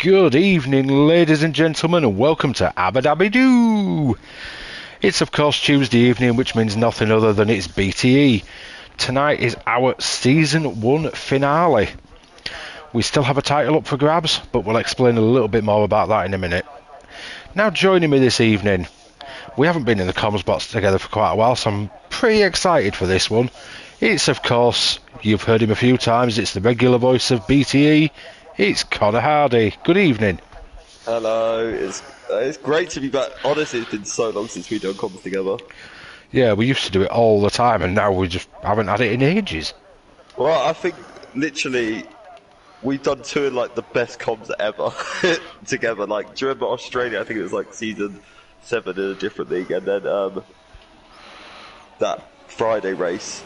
Good evening, ladies and gentlemen, and welcome to Abba Dabby Doo. It's of course Tuesday evening, which means nothing other than it's BTE. Tonight is our Season 1 finale. We still have a title up for grabs, but we'll explain a little bit more about that in a minute. Now joining me this evening, we haven't been in the comms box together for quite a while, so I'm pretty excited for this one. It's of course, you've heard him a few times, it's the regular voice of BTE. It's Connor Hardy. Good evening. Hello, it's great to be back. Honestly, it's been so long since we've done comms together. Yeah, we used to do it all the time, and now we just haven't had it in ages. Well, I think literally we've done two of like the best comms ever together. Like, do you remember Australia? I think it was like season 7 in a different league, and then that Friday race.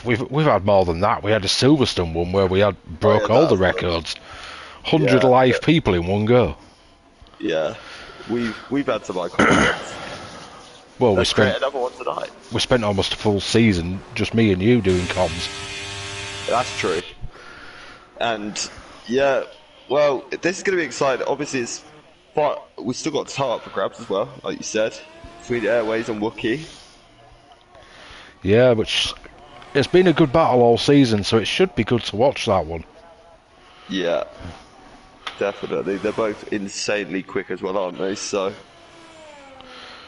We've had more than that. We had a Silverstone one where we had broke all the records. 100 live people in one go. Yeah, we've had some iconic ones. Well, Let's create another one tonight. We spent almost a full season, just me and you doing comms. That's true. And yeah, well, this is going to be exciting. Obviously, we still got tie up for grabs as well, like you said, between Airways and Wookiee. Yeah, which it's been a good battle all season, so it should be good to watch that one. Yeah, definitely. They're both insanely quick as well, aren't they? So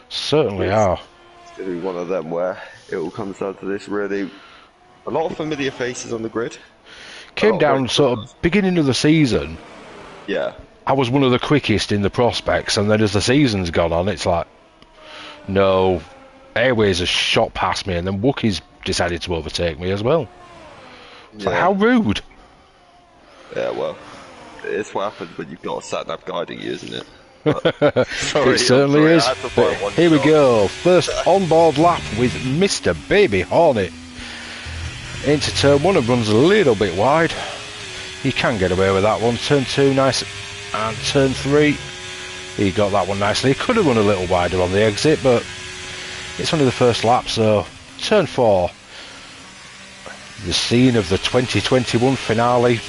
certainly are. It's going to be one of them where it all comes down to this. Really, a lot of familiar faces on the grid. Came down sort of beginning of the season. Yeah. I was one of the quickest in the prospects, and then as the season's gone on, it's like, no, Airways has shot past me, and then Wookiee's decided to overtake me as well. It's like, how rude. Yeah, well, it's what happens when you've got a sat-nav guiding you, isn't it? Sorry, it certainly is. But here we go. First on-board lap with Mr. Baby Hornet. Into turn 1 and runs a little bit wide. He can get away with that one. Turn 2, nice. And turn 3, he got that one nicely. He could have run a little wider on the exit, but it's only the first lap, so turn 4. The scene of the 2021 finale.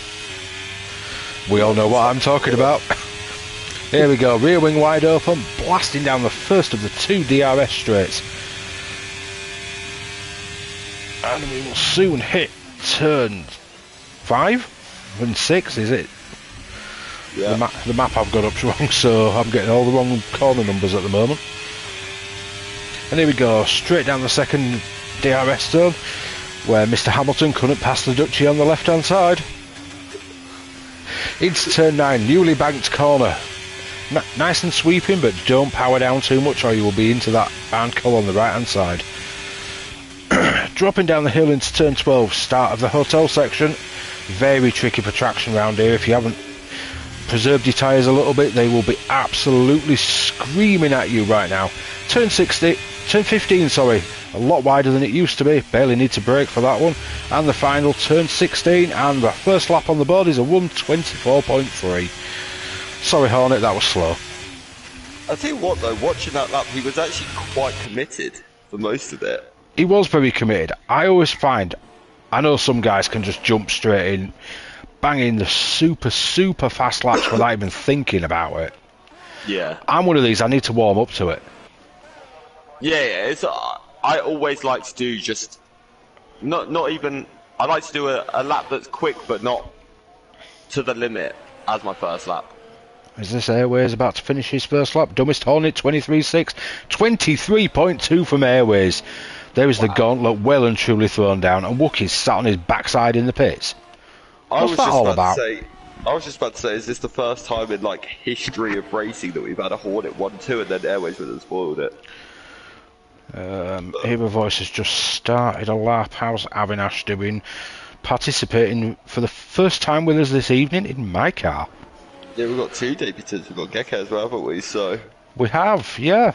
We all know what I'm talking about. Here we go, rear wing wide open, blasting down the first of the 2 DRS straights. And we will soon hit turn 5 and 6, is it? Yeah. The map I've got up's wrong, so I'm getting all the wrong corner numbers at the moment. And here we go, straight down the second DRS zone, where Mr. Hamilton couldn't pass the Dutchie on the left-hand side. Into turn 9, newly banked corner. Nice and sweeping, but don't power down too much or you will be into that barnacle on the right-hand side. Dropping down the hill into turn 12, start of the hotel section. Very tricky for traction round here. If you haven't preserved your tyres a little bit, they will be absolutely screaming at you right now. Turn 15, sorry, a lot wider than it used to be. Barely need to brake for that one. And the final turn 16, and the first lap on the board is a 1:24.3. Sorry, Hornet, that was slow. I tell you what, though, watching that lap, he was actually quite committed for most of it. He was very committed. I always find, I know some guys can just jump straight in, banging the super fast laps without even thinking about it. Yeah. I'm one of these, I need to warm up to it. Yeah, I always like to do just, not even, I like to do a lap that's quick but not to the limit as my first lap. Is this Airways about to finish his first lap? Dumbest Hornet, 23.6. 23.2 from Airways. There is the gauntlet well and truly thrown down, and Wookiee's sat on his backside in the pits. What's that all about? I was just about to say, is this the first time in like history of racing that we've had a Hornet 1-2 and then Airways would have spoiled it? Eva Voice has just started a lap. How's Avinash doing? Participating for the first time with us this evening in my car. Yeah, we've got 2 debutants. We've got Gecko as well, haven't we? So we have, yeah.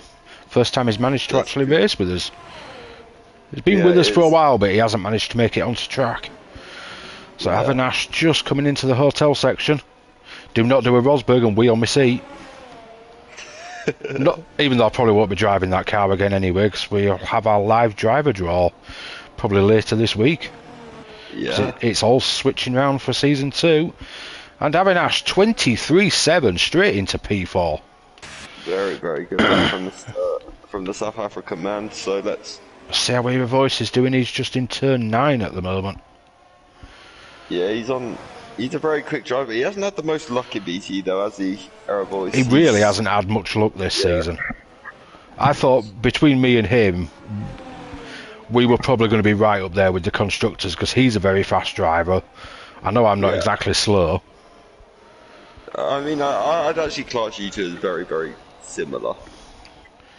First time he's managed to actually race with us. He's been with us for a while, but he hasn't managed to make it onto track. So Avinash just coming into the hotel section. Do not do a Rosberg and wheel my seat. Not, even though I probably won't be driving that car again anyway, because we'll have our live driver draw probably later this week. Yeah. It's all switching round for season 2. And Avinash 23-7 straight into P4. Very, very good from the South African man. So let's see how Weaver Voice is doing. He's just in turn 9 at the moment. Yeah, he's a very quick driver. He hasn't had the most luck in BTE though, has he, Voice? He really hasn't had much luck this season. I thought between me and him, we were probably going to be right up there with the constructors because he's a very fast driver. I know I'm not exactly slow. I mean, I'd actually class you two as very, very similar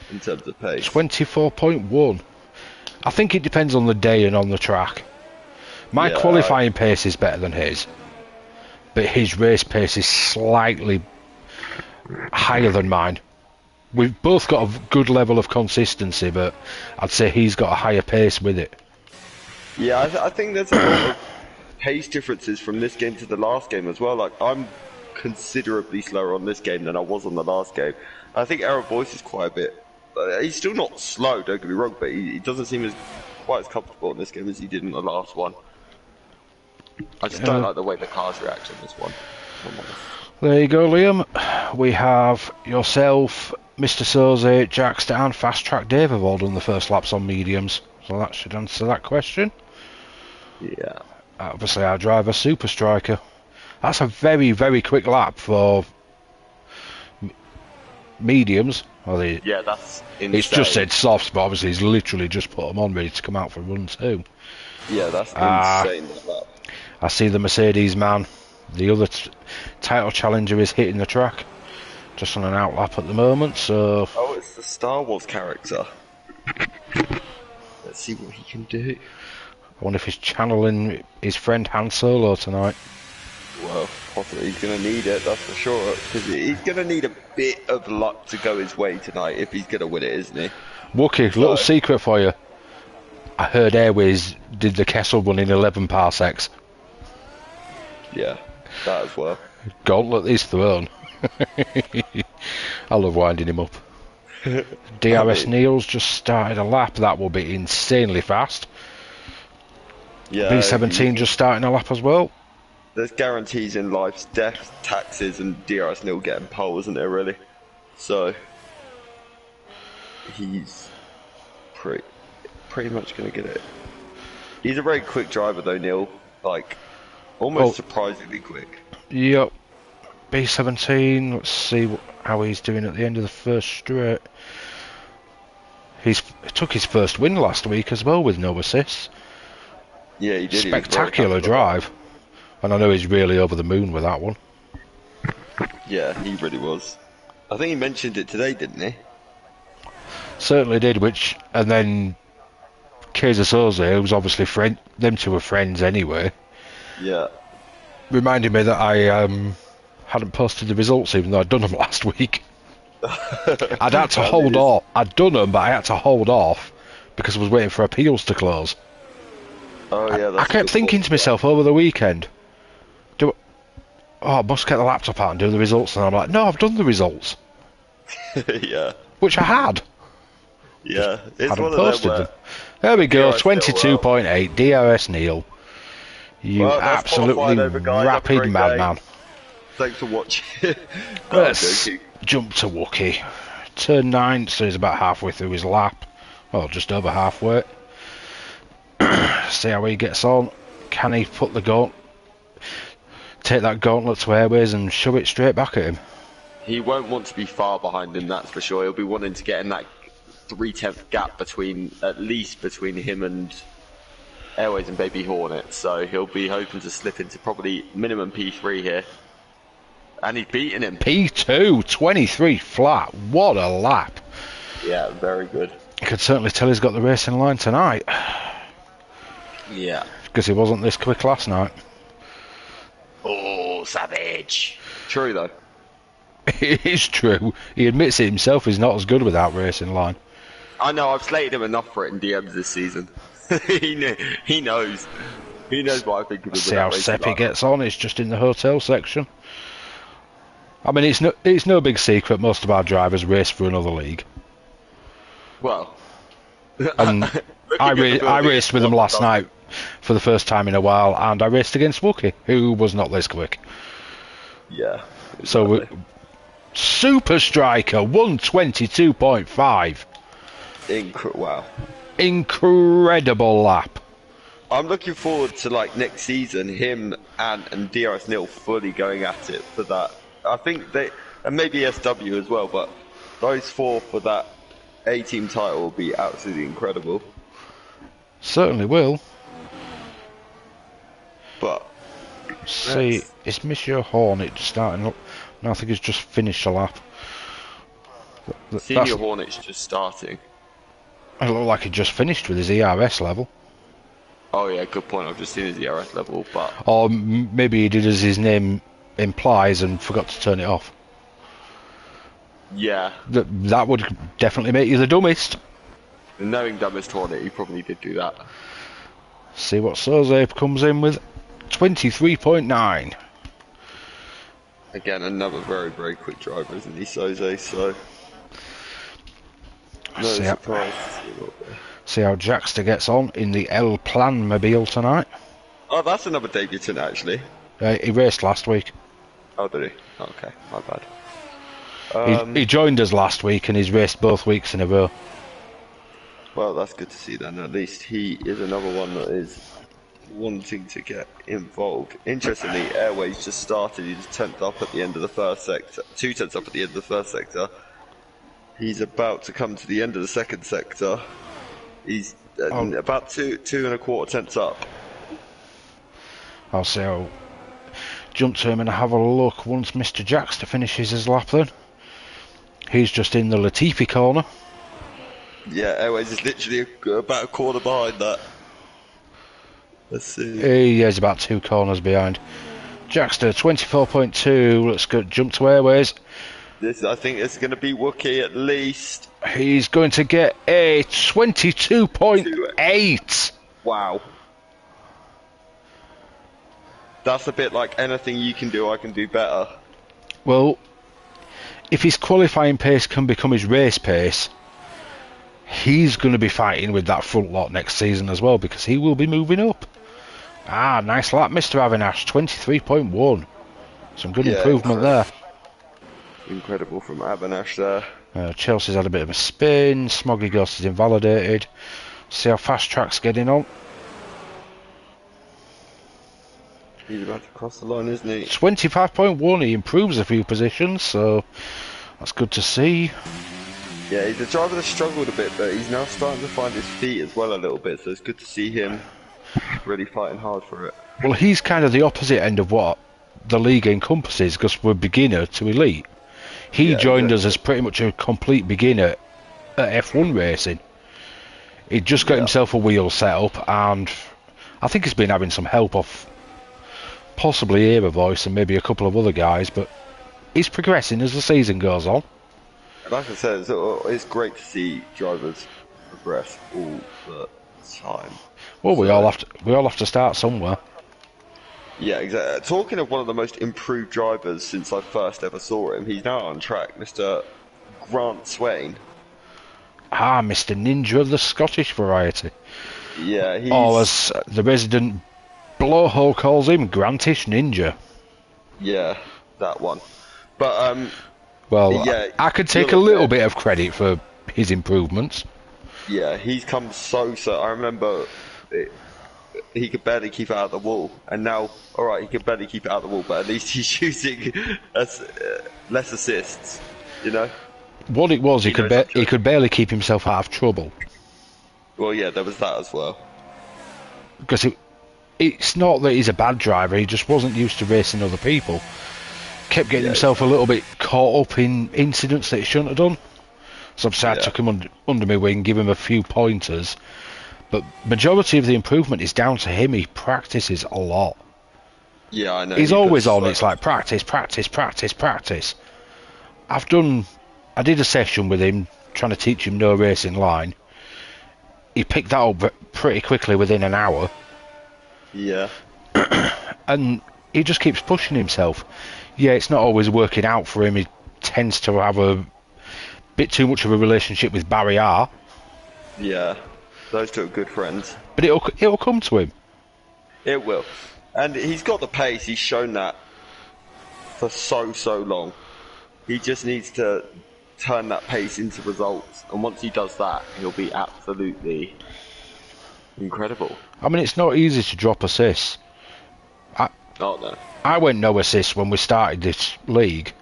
in terms of pace. 24.1. I think it depends on the day and on the track. My qualifying pace is better than his, but his race pace is slightly higher than mine. We've both got a good level of consistency, but I'd say he's got a higher pace with it. Yeah, I think there's a lot of pace differences from this game to the last game as well. Like, I'm considerably slower on this game than I was on the last game. I think Voice is quite a bit. He's still not slow, don't get me wrong, but he doesn't seem quite as comfortable in this game as he did in the last one. I just don't like the way the cars react in this one. There you go, Liam. We have yourself, Mr. Soze, Jackster and Fast Track Dave have all done the first laps on mediums, so that should answer that question. Yeah. Obviously our driver, Super Striker. That's a very, very quick lap for mediums. Yeah, that's insane. It's just said softs, but obviously he's literally just put them on ready to come out for run 2. Yeah, that's insane, that lap. I see the Mercedes man, the other title challenger, is hitting the track. Just on an outlap at the moment, so... Oh, it's the Star Wars character. Let's see what he can do. I wonder if he's channeling his friend Han Solo tonight. Well, possibly he's going to need it, that's for sure. Because he's going to need a bit of luck to go his way tonight if he's going to win it, isn't he? Wookie, little secret for you. I heard Airways did the Kessel run in 11 parsecs. Yeah, that as well. Gauntlet is thrown. I love winding him up. DRS Neil's just started a lap. That will be insanely fast. Yeah, B17 just starting a lap as well. There's guarantees in life, death, taxes, and DRS Neil getting pole, isn't there, really? So, he's pretty much going to get it. He's a very quick driver, though, Neil. Like, almost surprisingly quick. Yep. B17, let's see how he's doing at the end of the first straight. He took his first win last week as well with no assists. Yeah, he did. Spectacular drive. And I know he's really over the moon with that one. Yeah, he really was. I think he mentioned it today, didn't he? Certainly did, and then Kaiser Soze, who's obviously them two are friends anyway. Yeah. Reminded me that I hadn't posted the results even though I'd done them last week. I'd had to hold off. I'd done them, but I had to hold off because I was waiting for appeals to close. Oh yeah, I kept thinking to myself over the weekend, I must get the laptop out and do the results, and I'm like, no, I've done the results. Yeah. Which I had. Yeah, it's hadn't one posted of them. Them. There we go, 22.8 DRS Neil. You absolutely rapid madman. Thanks for watching. Let's jump to Wookie. Turn 9, so he's about halfway through his lap. Well, just over halfway. See how he gets on. Can he put the take that gauntlet to Airways and shove it straight back at him? He won't want to be far behind him, that's for sure. He'll be wanting to get in that 3/10 gap at least between him and Airways and Baby Hornet. So he'll be hoping to slip into probably minimum P3 here. And he's beating him. P2, 23 flat. What a lap. Yeah, very good. You could certainly tell he's got the race in line tonight. Yeah. Because he wasn't this quick last night. Oh, savage. True, though. It is true. He admits it himself, he's not as good without racing line. I know, I've slated him enough for it in DMs this season. He knows. He knows what I think of him. See how Seppi gets on, it's just in the hotel section. I mean, it's no big secret, most of our drivers race for another league. Well... And I raced with them last night for the first time in a while, and I raced against Wookie, who was not this quick. Yeah. Exactly. So, Super Striker, 122.5. Wow. Incredible lap. I'm looking forward to like next season, him and DRS Nil fully going at it for that. I think they, and maybe SW as well, but those four for that A-team title will be absolutely incredible. Certainly will. But see, it's Monsieur Hornet starting up. No, I think he's just finished a lap. Senior Hornet's just starting. It looked like he just finished with his ERS level. Oh yeah, good point. I've just seen his ERS level, but or maybe he did as his name implies and forgot to turn it off. Yeah, that would definitely make you the dumbest. Knowing dumbest Hornet, he probably did do that. See what Soze comes in with. 23.9. Again, another very, very quick driver, isn't he, Soze? So no surprise to see what see how Jackster gets on in the El Plan Mobile tonight. Oh, that's another debutant, actually. He raced last week. Oh, did he? Okay, my bad. He joined us last week and he's raced both weeks in a row. Well, that's good to see then. At least he is another one that is wanting to get involved. Interestingly, Airways just started. He's 10th up at the end of the first sector. 2 tenths up at the end of the first sector. He's about to come to the end of the second sector. He's about 2.25 tenths up. I'll say I'll jump to him and have a look once Mr. Jackster finishes his lap then. He's just in the Latifi corner. Yeah, Airways is literally about a quarter behind that. Let's see. He is about 2 corners behind. Jackster, 24.2. Let's go jump to Airways. I think it's going to be Wookie at least. He's going to get a 22.8. Wow. That's a bit like anything you can do, I can do better. Well, if his qualifying pace can become his race pace, he's going to be fighting with that front lot next season as well, because he will be moving up. Ah, nice lap, Mr. Avinash, 23.1. Some good improvement there. Incredible from Avinash there. Chelsea's had a bit of a spin. Smoggy Ghost is invalidated. See how Fast Track's getting on. He's about to cross the line, isn't he? 25.1. He improves a few positions, so that's good to see. Yeah, he's a driver that struggled a bit, but he's now starting to find his feet as well a little bit, so it's good to see him really fighting hard for it. Well, he's kind of the opposite end of what the league encompasses, because we're beginner to elite. He joined us as pretty much a complete beginner at F1 racing. He just got himself a wheel set up, and I think he's been having some help off possibly Era Voice and maybe a couple of other guys, but he's progressing as the season goes on. Like I said, it's great to see drivers progress all the time. Well, we all have to start somewhere. Yeah, exactly. Talking of one of the most improved drivers since I first ever saw him, he's now on track, Mr. Grant Swain. Ah, Mr. Ninja of the Scottish variety. Yeah, he's... Or as the resident blowhole calls him, Grantish Ninja. Yeah, that one. But, well, yeah, I could take a little bit of credit for his improvements. Yeah, he's come so... I remember... he could barely keep it out of the wall, and now, alright, he can barely keep it out of the wall, but at least he's using less assists, you know? What it was, he could barely keep himself out of trouble. Well, yeah, there was that as well. Because it's not that he's a bad driver, he just wasn't used to racing other people. Kept getting himself a little bit caught up in incidents that he shouldn't have done. So I took him under my wing, give him a few pointers. But majority of the improvement is down to him. He practices a lot. Yeah, I know. He's always on. It's like practice, practice, practice, practice. I did a session with him trying to teach him no racing line. He picked that up pretty quickly within an hour. Yeah. And he just keeps pushing himself. Yeah, it's not always working out for him. He tends to have a bit too much of a relationship with Barry R. Yeah. Those two are good friends. But it'll come to him. It will. And he's got the pace, he's shown that. for so long. He just needs to turn that pace into results, and once he does that, he'll be absolutely incredible. I mean, it's not easy to drop assists. No. I went no assists when we started this league.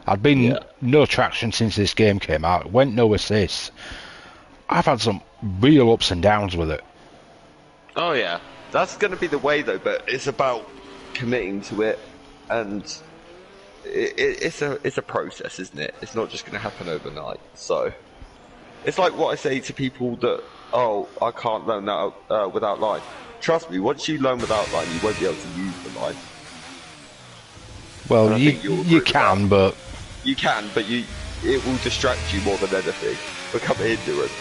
I'd been no traction since this game came out. Went no assists. I've had some real ups and downs with it. Oh yeah, that's going to be the way though. But it's about committing to it, and it's a process, isn't it? It's not just going to happen overnight. So it's like what I say to people that, oh, I can't learn that without line. Trust me, once you learn without line, you won't be able to use the line. Well, you can, but it will distract you more than anything. Become a hindrance.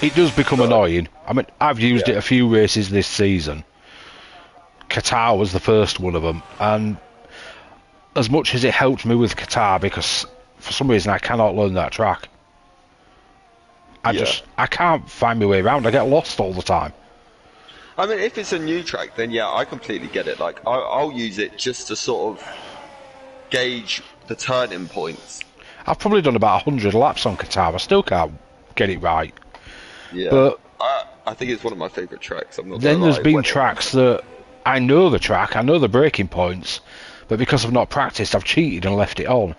It does become annoying. I mean, I've used it a few races this season. Qatar was the first one of them, and as much as it helped me with Qatar, because for some reason I cannot learn that track. I can't find my way around. I get lost all the time. I mean, if it's a new track, then yeah, I completely get it. Like, I'll use it just to sort of gauge the turning points. I've probably done about 100 laps on Qatar. I still can't get it right. Yeah, but I think it's one of my favourite tracks. I'm not. Then there's been tracks that I know the track, I know the braking points, but because I've not practiced, I've cheated and left it on.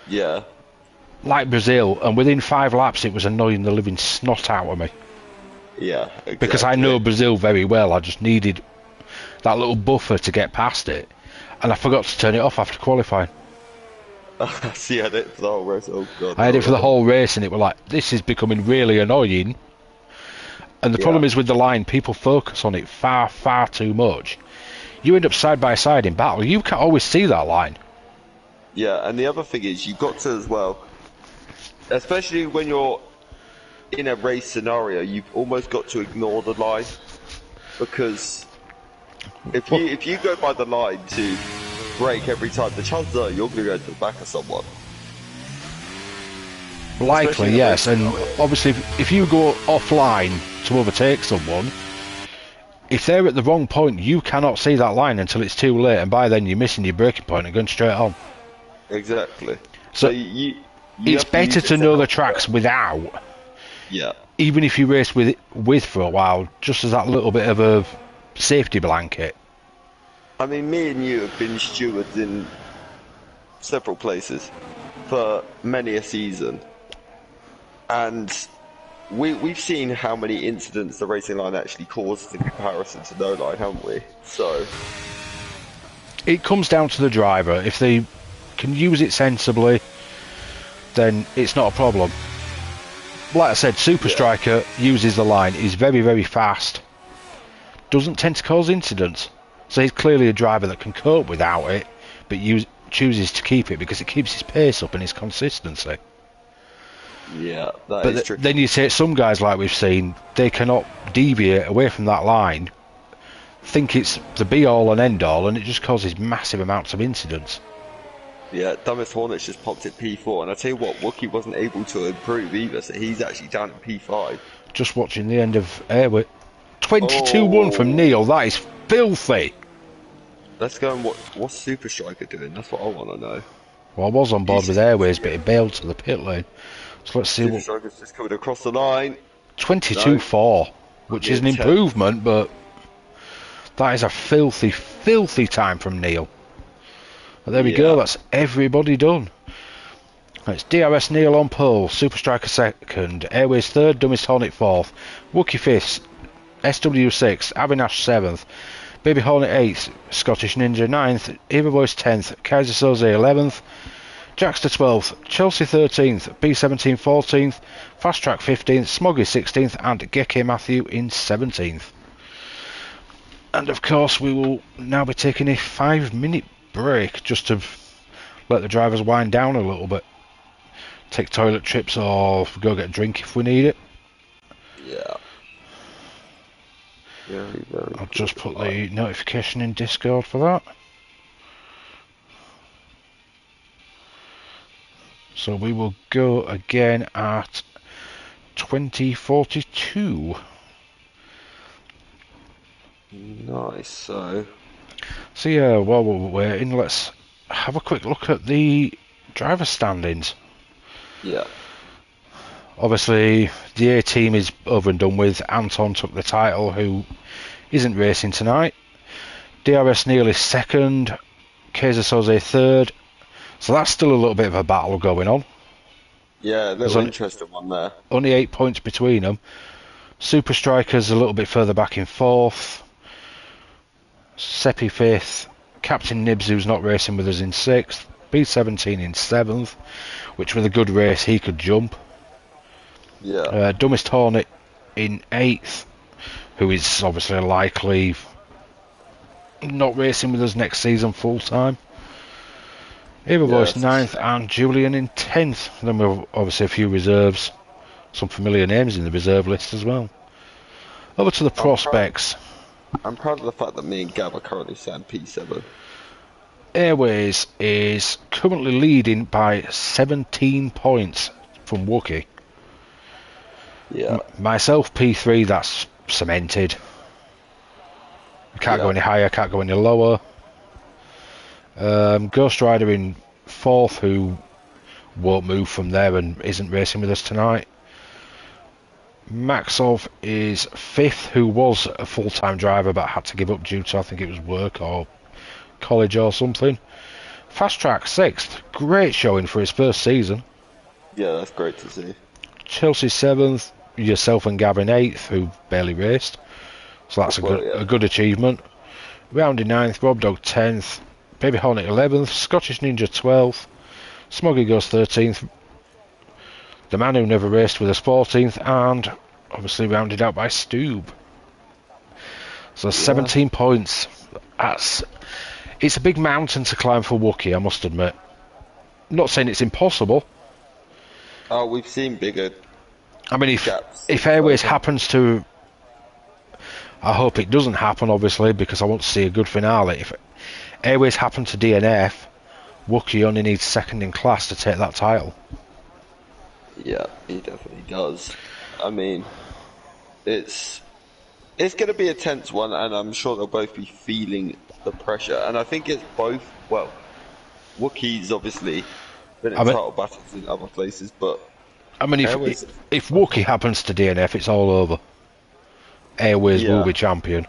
Yeah. Like Brazil, and within 5 laps, it was annoying the living snot out of me. Yeah, exactly. Because I know Brazil very well, I just needed that little buffer to get past it, and I forgot to turn it off after qualifying. See, I had it for the whole race. Oh god. I had it for the whole race, and it was like, this is becoming really annoying. And the problem is with the line, people focus on it far too much. You end up side by side in battle. You can't always see that line. Yeah, and the other thing is, you've got to as well, especially when you're in a race scenario, you've almost got to ignore the line, because if you go by the line to brake every time, the chances are you're going to go to the back of someone. Likely, yes, and obviously if you go offline to overtake someone, if they're at the wrong point, you cannot see that line until it's too late, and by then you're missing your braking point and going straight on. Exactly. So it's better to know the tracks without. Yeah. Even if you race with for a while, just as that little bit of a safety blanket. I mean, me and you have been stewards in several places for many a season, and we've seen how many incidents the racing line actually causes in comparison to no line, haven't we? So it comes down to the driver. If they can use it sensibly, then it's not a problem. Like I said, Super Striker uses the line. He's very fast. Doesn't tend to cause incidents. So he's clearly a driver that can cope without it, but chooses to keep it because it keeps his pace up and his consistency. Yeah, that is true. Then you say some guys, like we've seen, they cannot deviate away from that line, think it's the be-all and end-all, and it just causes massive amounts of incidents. Yeah, Dumbest Hornets just popped at P4, and I tell you what, Wookie wasn't able to improve either, so he's actually down at P5. Just watching the end of Airwick. 22-1 from Neil, that is filthy! Let's go and what's Super Striker doing? That's what I want to know. Well, I was on board with Airways, but he bailed to the pit lane. So let's see Super Striker's just coming across the line. 22-4, which is an improvement, but that is a filthy time from Neil. But there we go, that's everybody done. It's DRS Neil on pole, Super Striker second, Airways third, Dumbest Hornet fourth, Wookie fifth, SW sixth, Avinash seventh, Baby Hornet 8th, Scottish Ninja 9th, Eva Voice 10th, Kaiser Soze 11th, Jackster 12th, Chelsea 13th, B17 14th, Fast Track 15th, Smoggy 16th, and Geke Matthew in 17th. And of course, we will now be taking a 5-minute break just to let the drivers wind down a little bit. Take toilet trips or go get a drink if we need it. Yeah. Very I'll just put the notification in Discord for that. So we will go again at 20:42. Nice. So yeah, while we're waiting, let's have a quick look at the driver standings. Yeah. Obviously, the A team is over and done with. Anton took the title, who isn't racing tonight. DRS nearly second. Keza Soze third. So that's still a little bit of a battle going on. Yeah, a little interesting one there. Only 8 points between them. Super Strikers a little bit further back in fourth. Seppi fifth. Captain Nibs, who's not racing with us, in sixth. B17 in seventh, which with a good race he could jump. Yeah. Dumbest Hornet in eighth, who is obviously likely not racing with us next season full time. Eva Voice ninth, and Julian in 10th. Then we've obviously a few reserves, some familiar names in the reserve list as well. Over to the prospects. I'm proud of the fact that me and Gav are currently sat P7. Airways is currently leading by 17 points from Wookie. Yeah. Myself P3, that's cemented. Can't go any higher, can't go any lower. Ghost Rider in fourth, who won't move from there and isn't racing with us tonight. Maxov is fifth, who was a full-time driver but had to give up due to, I think it was work or college or something. Fast Track sixth, great showing for his first season. Yeah, that's great to see. Chelsea seventh, yourself and Gavin eighth, who barely raced, so that's a good achievement. Roundy ninth, Rob Dog 10th, Baby Hornet 11th, Scottish Ninja 12th, Smoggy goes 13th, the man who never raced with us 14th, and obviously rounded out by Stoob. So 17 points. It's a big mountain to climb for Wookie, I must admit. I'm not saying it's impossible. Oh, we've seen bigger. I mean, if Airways happens to, I hope it doesn't happen, obviously, because I want to see a good finale. If Airways happen to DNF, Wookie only needs second in class to take that title. Yeah, he definitely does. I mean, it's going to be a tense one, and I'm sure they'll both be feeling the pressure. And I think it's both. Well, Wookie's obviously been in title battles in other places, but I mean, if Wookie happens to DNF, it's all over. Airways will be champion.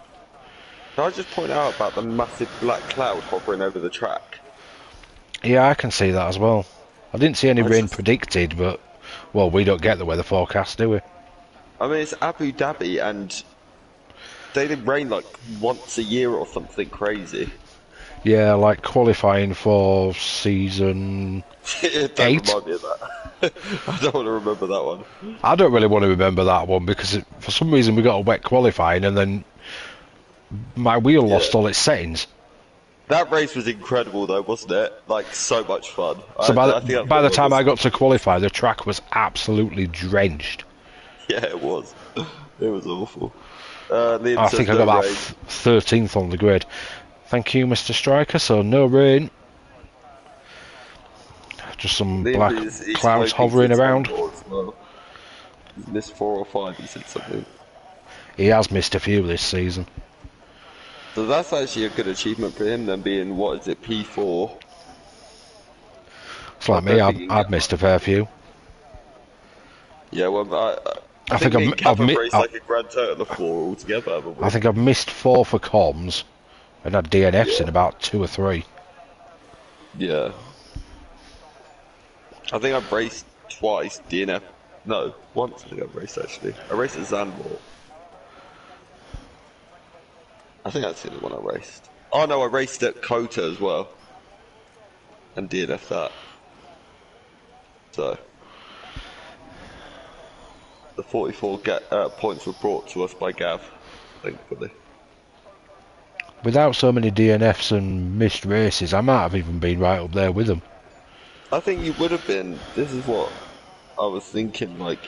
Can I just point out about the massive black cloud hovering over the track? Yeah, I can see that as well. I didn't see any rain predicted, but, well, we don't get the weather forecast, do we? I mean, it's Abu Dhabi, and they did rain like once a year or something crazy. Yeah, like qualifying for season 8. Remind me of that. I don't want to remember that one. I don't really want to remember that one because for some reason we got a wet qualifying and then my wheel lost all its settings. That race was incredible though, wasn't it? Like, so much fun. So by the time I got to qualify, the track was absolutely drenched. Yeah, it was. It was awful. I think I got about 13th on the grid. Thank you, Mr. Striker. So no rain. Just some black clouds hovering around. Well. He's missed 4 or 5, he said something. He has missed a few this season. So that's actually a good achievement for him then, being, what is it, P4? It's like me, I've missed a fair few. Yeah, well, I think I've raced like a grand total of 4 altogether, haven't we? I think I've missed 4 for comms and had DNFs in about 2 or 3. Yeah. I think I've raced twice, DNF. No, once I think I've raced actually. I raced at Zandvoort. I think that's the only one I raced. Oh no, I raced at Kota as well. And DNF that. So. The 44 points were brought to us by Gav, thankfully. Without so many DNFs and missed races, I might have even been right up there with them. I think you would have been. This is what I was thinking, like,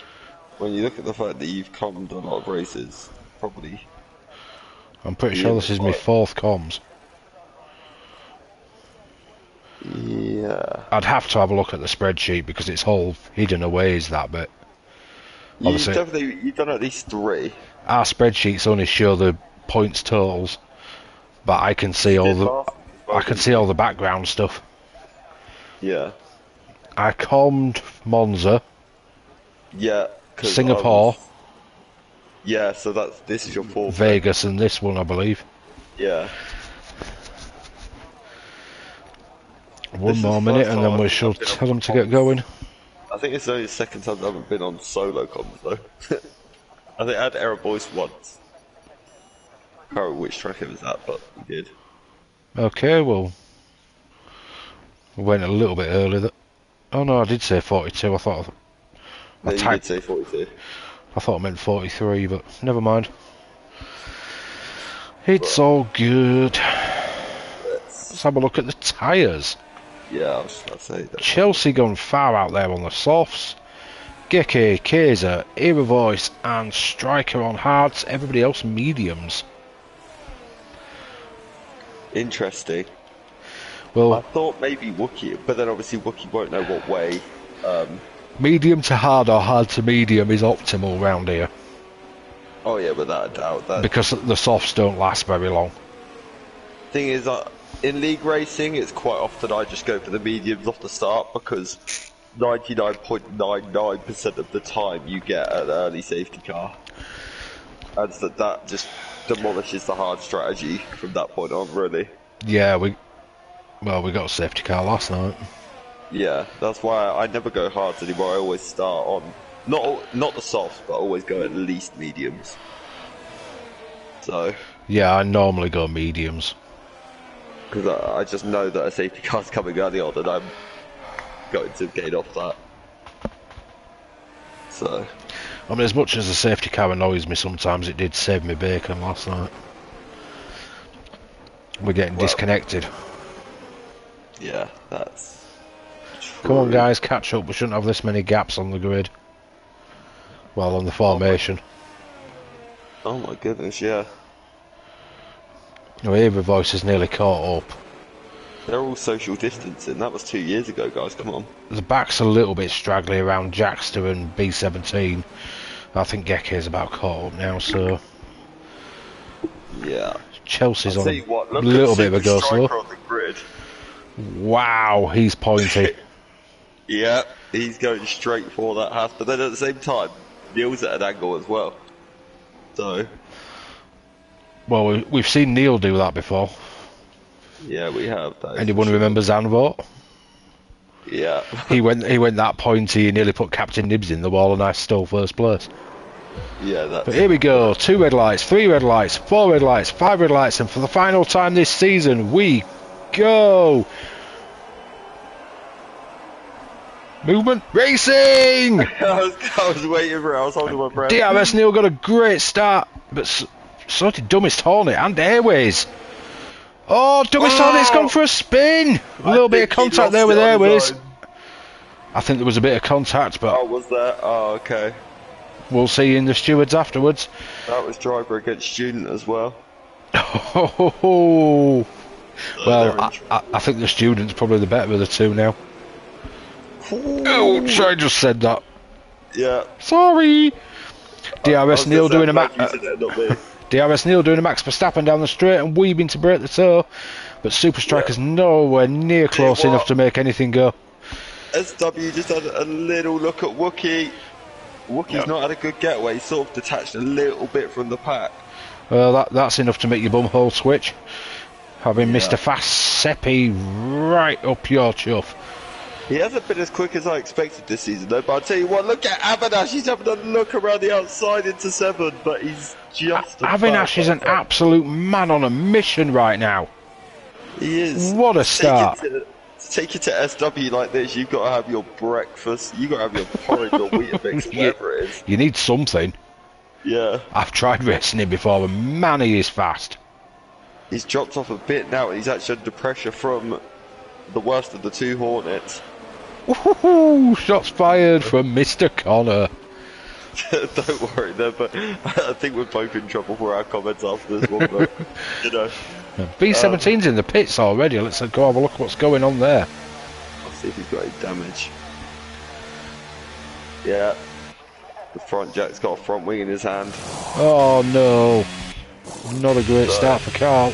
when you look at the fact that you've commed a lot of races, probably. I'm pretty sure this is my 4th comms. Yeah. I'd have to have a look at the spreadsheet because it's all hidden away, is that bit. You've done at least 3. Our spreadsheets only show the points totals, but I can see all the background stuff. Yeah. I calmed Monza. Yeah. Singapore. Yeah, so this is your fourth. Vegas and this one, I believe. Yeah. One more minute and then we shall tell them to get going. I think it's only the second time I haven't been on solo comms though. I think I had error voice once. I can't remember which track it was at, but we did. Okay, well, we went a little bit early. Oh no, I did say 42. I thought. No, you did say 42. I thought I meant 43, but never mind. It's all good. Let's have a look at the tyres. Yeah, I was just about to say that. Chelsea gone far out there on the softs. Geke, Kaiser, Era Voice, and Striker on hards. Everybody else mediums. Interesting. Well, I thought maybe Wookie, but then obviously Wookie won't know what way. Medium to hard or hard to medium is optimal round here. Oh yeah, without a doubt. That because the softs don't last very long. Thing is, in league racing, it's quite often I just go for the mediums off the start because 99.99% of the time you get an early safety car, and so that just demolishes the hard strategy from that point on, really. Yeah, we got a safety car last night. Yeah, that's why I never go hards anymore. I always start on not the softs, but I always go at least mediums. So yeah, I normally go mediums because I just know that a safety car's coming early on, and I'm going to gain off that. So I mean, as much as the safety car annoys me sometimes, it did save me bacon last night. We're getting disconnected. Yeah, that's true. Come on guys, catch up. We shouldn't have this many gaps on the grid. Well, on the formation. Oh my goodness, yeah. Oh, Era Voice is nearly caught up. They're all social distancing. That was 2 years ago, guys. Come on. The back's a little bit straggly around Jackster and B17. I think Geke's about caught up now, so yeah. Chelsea's on a little bit of a go slow. On the grid. Wow, he's pointy. Yeah, he's going straight for that half, but then at the same time, Neil's at an angle as well. So, well, we've seen Neil do that before. Yeah, we have. Anyone remember Zandvoort? Yeah. he went that pointy, he nearly put Captain Nibs in the wall, and I stole first place. Yeah, that's... But here we go, 2 red lights, 3 red lights, 4 red lights, 5 red lights, and for the final time this season, we go! Movement, racing! I was waiting for it, I was holding my breath. DRS Neil got a great start, but so did Dumbest Hornet and Airways. Oh, Dumbest Hornet's gone for a spin! A little bit of contact there with Airways. I think there was a bit of contact, but... Oh, was there? Oh, okay. We'll see in the stewards afterwards. That was driver against student as well. Oh, well, I think the student's probably the better of the two now. Ouch, I just said that. Yeah. Sorry. DRS Neil doing a DRS Neil doing a Max Verstappen down the straight and weaving to break the toe, but Super Striker's nowhere near close enough to make anything go. SW just had a little look at Wookie. Wookie's not had a good getaway. He's sort of detached a little bit from the pack. Well, that's enough to make your bumhole switch. Having Mr. Fast Seppi right up your chuff. He hasn't been as quick as I expected this season, though. But I'll tell you what, look at Avinash. He's having a look around the outside into 7, but he's just... Avinash is an absolute man on a mission right now. He is. What a start. Take it to SW like this, you've got to have your breakfast, you've got to have your porridge or Weetabix, whatever it is. You need something. Yeah. I've tried racing him before, and man, he is fast. He's dropped off a bit now, and he's actually under pressure from the worst of the 2 Hornets. Woohoo! Shots fired from Mr. Connor. Don't worry there, but I think we're both in trouble for our comments after this one, but, you know. B17's in the pits already. Let's go have a look what's going on there. Let's see if he's got any damage. Yeah. The front jack's got a front wing in his hand. Oh no. Not a great start for Carl.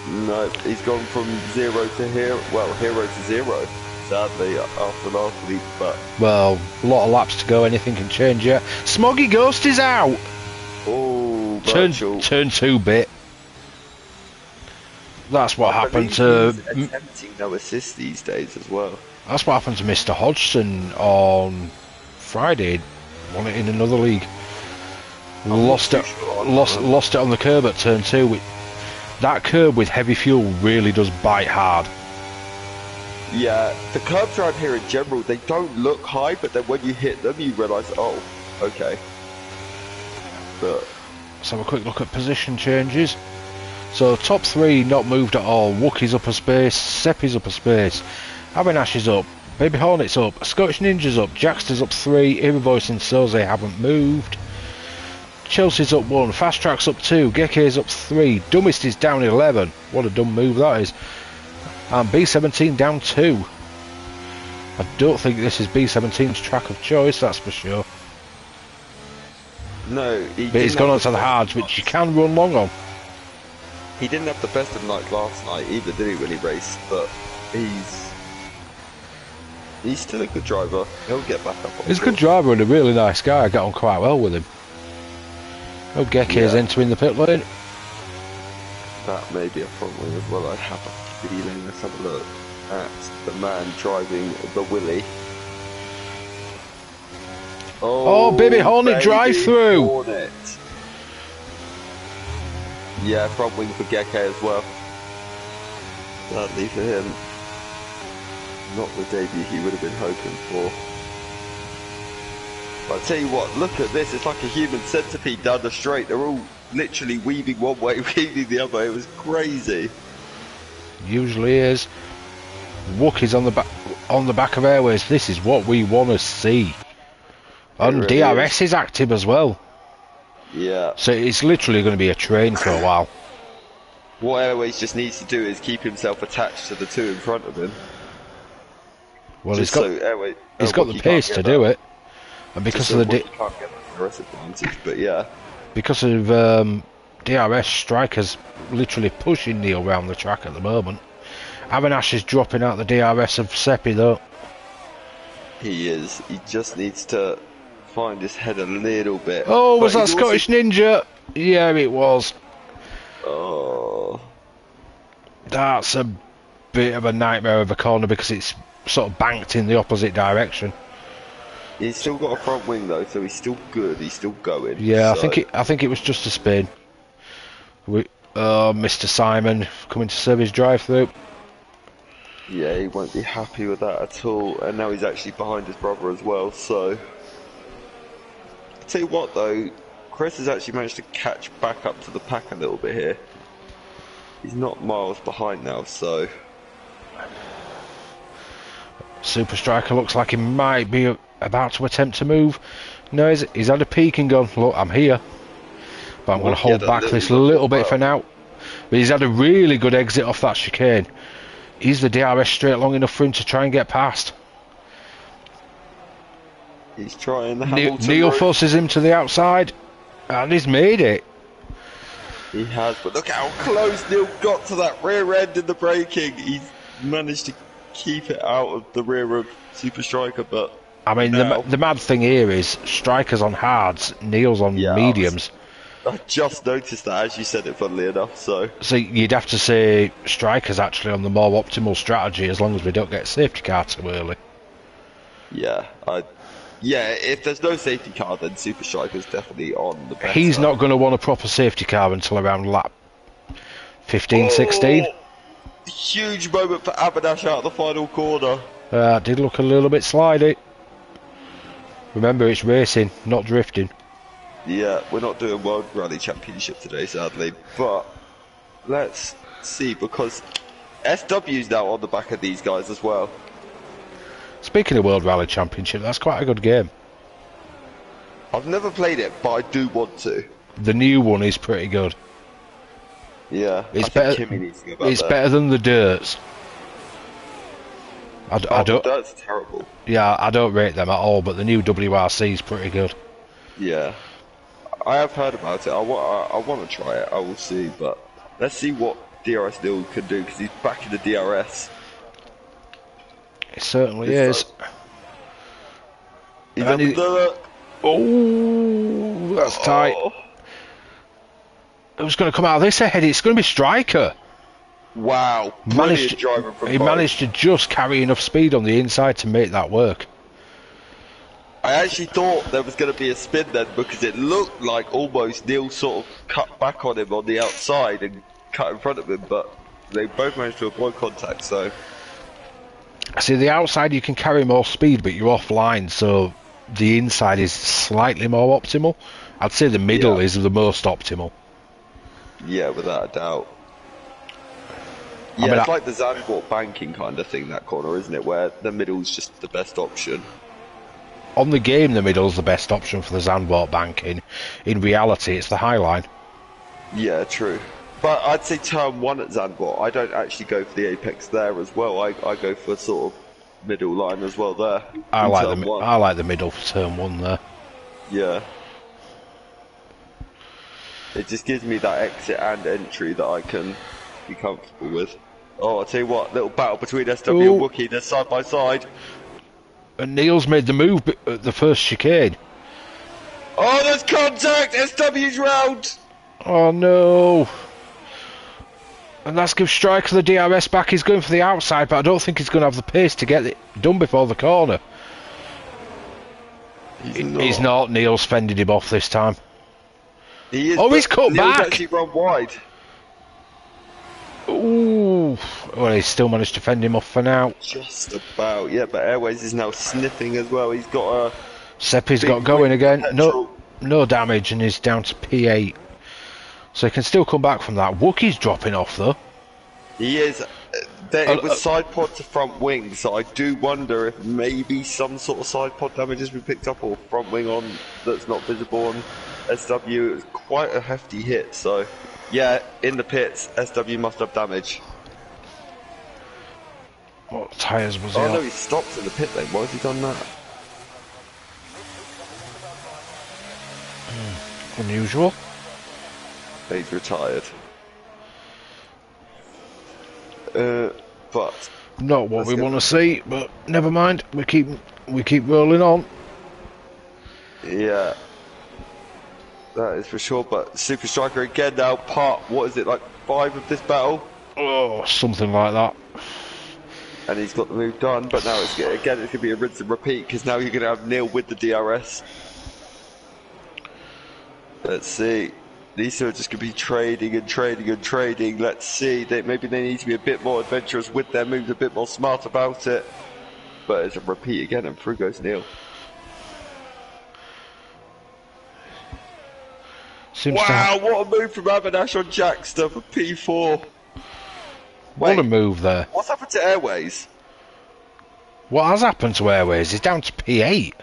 No, he's gone from 0 to hero. Well, hero to 0. Sadly, after last week, but well, a lot of laps to go. Anything can change yet. Smoggy Ghost is out. Oh, turn 2 bit. That's what happened to. Attempting no assist these days as well. That's what happened to Mr. Hodgson on Friday. Won it in another league. Lost it on the curb at turn 2. That curb with heavy fuel really does bite hard. Yeah, the curbs around here in general, they don't look high, but then when you hit them, you realise, oh, okay. But let's have a quick look at position changes. So top 3 not moved at all. Wookie's up a space, Seppi's up a space, Avinash is up, Baby Hornet's up, Scottish Ninja's up, Jackster's up 3, Irrevoice and Soze haven't moved. Chelsea's up 1, Fast Track's up 2, Gekke's up 3, Dummest is down 11. What a dumb move that is. And B17 down 2. I don't think this is B17's track of choice, that's for sure. No, but he's gone onto the hards, which you can run long on. He didn't have the best of nights last night either, did he, when he raced? But he's still a good driver. He'll get back up on He's a good driver and a really nice guy. I get on quite well with him. Oh, Gekke is entering the pit lane. That may be a front wing as well, I have a feeling. Let's have a look at the man driving the Willy. Oh, Baby Hornet drive-through! Hornet. Yeah, front wing for Gekke as well. Sadly for him. Not the debut he would have been hoping for. But I tell you what, look at this, it's like a human centipede down the straight. They're all literally weaving one way, weaving the other. It was crazy. Usually is. Wookie's on the back of Airways. This is what we want to see. And really DRS is active as well. Yeah. So it's literally going to be a train for a while. What Airways just needs to do is keep himself attached to the 2 in front of him. Well, he's got the pace to do it. And because of the can't get the DRS advantage, but yeah. Because of DRS, Striker's literally pushing Neil around the track at the moment. Avinash is dropping out the DRS of Seppi though. He is. He just needs to find his head a little bit. Oh, was that Scottish Ninja? Yeah, it was. Oh. That's a bit of a nightmare of a corner because it's sort of banked in the opposite direction. He's still got a front wing though, so he's still good. He's still going. Yeah, so. I think it was just a spin. Mr. Simon coming to serve his drive-through. Yeah, he won't be happy with that at all. And now he's actually behind his brother as well. So, I'll tell you what though, Chris has actually managed to catch back up to the pack a little bit here. He's not miles behind now, so. Super Striker looks like he might be about to attempt to move. No, he's had a peek and gone, look, I'm here. But I'm going to hold back this little bit for now. But he's had a really good exit off that chicane. Is the DRS straight long enough for him to try and get past? He's trying the Hamilton Neil forces him to the outside. And he's made it. He has, but look how close Neil got to that rear end in the braking. He's managed to keep it out of the rear of Super Striker, but I mean, the mad thing here is Striker's on hards, Neil's on mediums. I just noticed that as you said it, funnily enough. So you'd have to say Striker's actually on the more optimal strategy as long as we don't get a safety car too early. Yeah, if there's no safety car, then Super Striker's definitely on the better. He's not going to want a proper safety car until around lap 15, 16. Huge moment for Avinash out of the final corner. Did look a little bit slidey. Remember, it's racing, not drifting. Yeah, we're not doing World Rally Championship today, sadly. But let's see, because SW's now on the back of these guys as well. Speaking of World Rally Championship, that's quite a good game. I've never played it, but I do want to. The new one is pretty good. Yeah, it's better. It's better than the Dirts. I don't. That's terrible. Yeah, I don't rate them at all, but the new WRC is pretty good. Yeah, I have heard about it. I want to try it. I will see, but let's see what DRS Neil can do because he's back in the DRS. It certainly is. He's up the... Oh, that's tight. Who's going to come out of this ahead? It's going to be Striker. Wow. He managed to just carry enough speed on the inside to make that work. I actually thought there was going to be a spin then because it looked like almost Neil sort of cut back on him on the outside and cut in front of him, but they both managed to avoid contact, so... See, the outside you can carry more speed, but you're offline, so the inside is slightly more optimal. I'd say the middle is the most optimal. Yeah, without a doubt. Yeah, I mean, it's like the Zandvoort banking kind of thing, that corner, isn't it? Where the middle's just the best option. On the game, the middle's the best option for the Zandvoort banking. In reality, it's the high line. Yeah, true. But I'd say turn 1 at Zandvoort. I don't actually go for the apex there as well. I go for sort of middle line as well there. I like the middle for turn 1 there. Yeah. It just gives me that exit and entry that I can be comfortable with. Oh, I'll tell you what, little battle between SW and Wookie, they're side by side. And Neil's made the move at the first chicane. Oh, there's contact! SW's round! Oh no! And that's gives Striker the DRS back. He's going for the outside, but I don't think he's going to have the pace to get it done before the corner. He's not. Neil's fended him off this time. He is, he's cut Neil's back! Actually run wide. Ooh. Well, he's still managed to fend him off for now. Just about, yeah, but Airways is now sniffing as well. He's got a... Seppi's got going again. No damage, and he's down to P8. So he can still come back from that. Wookie's dropping off, though. He is. It was side pod to front wing, so I do wonder if maybe some sort of side pod damage has been picked up, or front wing on that's not visible on SW. It was quite a hefty hit, so... Yeah, in the pits, SW must have damage. What tyres was he on? on? No, he stopped in the pit lane. Why has he done that? Unusual. He's retired. But not what we want to see, but never mind. We keep rolling on. Yeah. That is for sure, but Super Striker again now, what is it, like 5 of this battle? Oh, something like that. And he's got the move done, but now it's going to be a rinse and repeat, because now you're going to have Neil with the DRS. Let's see. These two are just going to be trading and trading and trading. Let's see. Maybe they need to be a bit more adventurous with their moves, a bit more smart about it. But it's a repeat again, and through goes Neil. Wow, what a move from Avinash on Jackster for P4. What a move there. What's happened to Airways? What has happened to Airways? He's down to P8.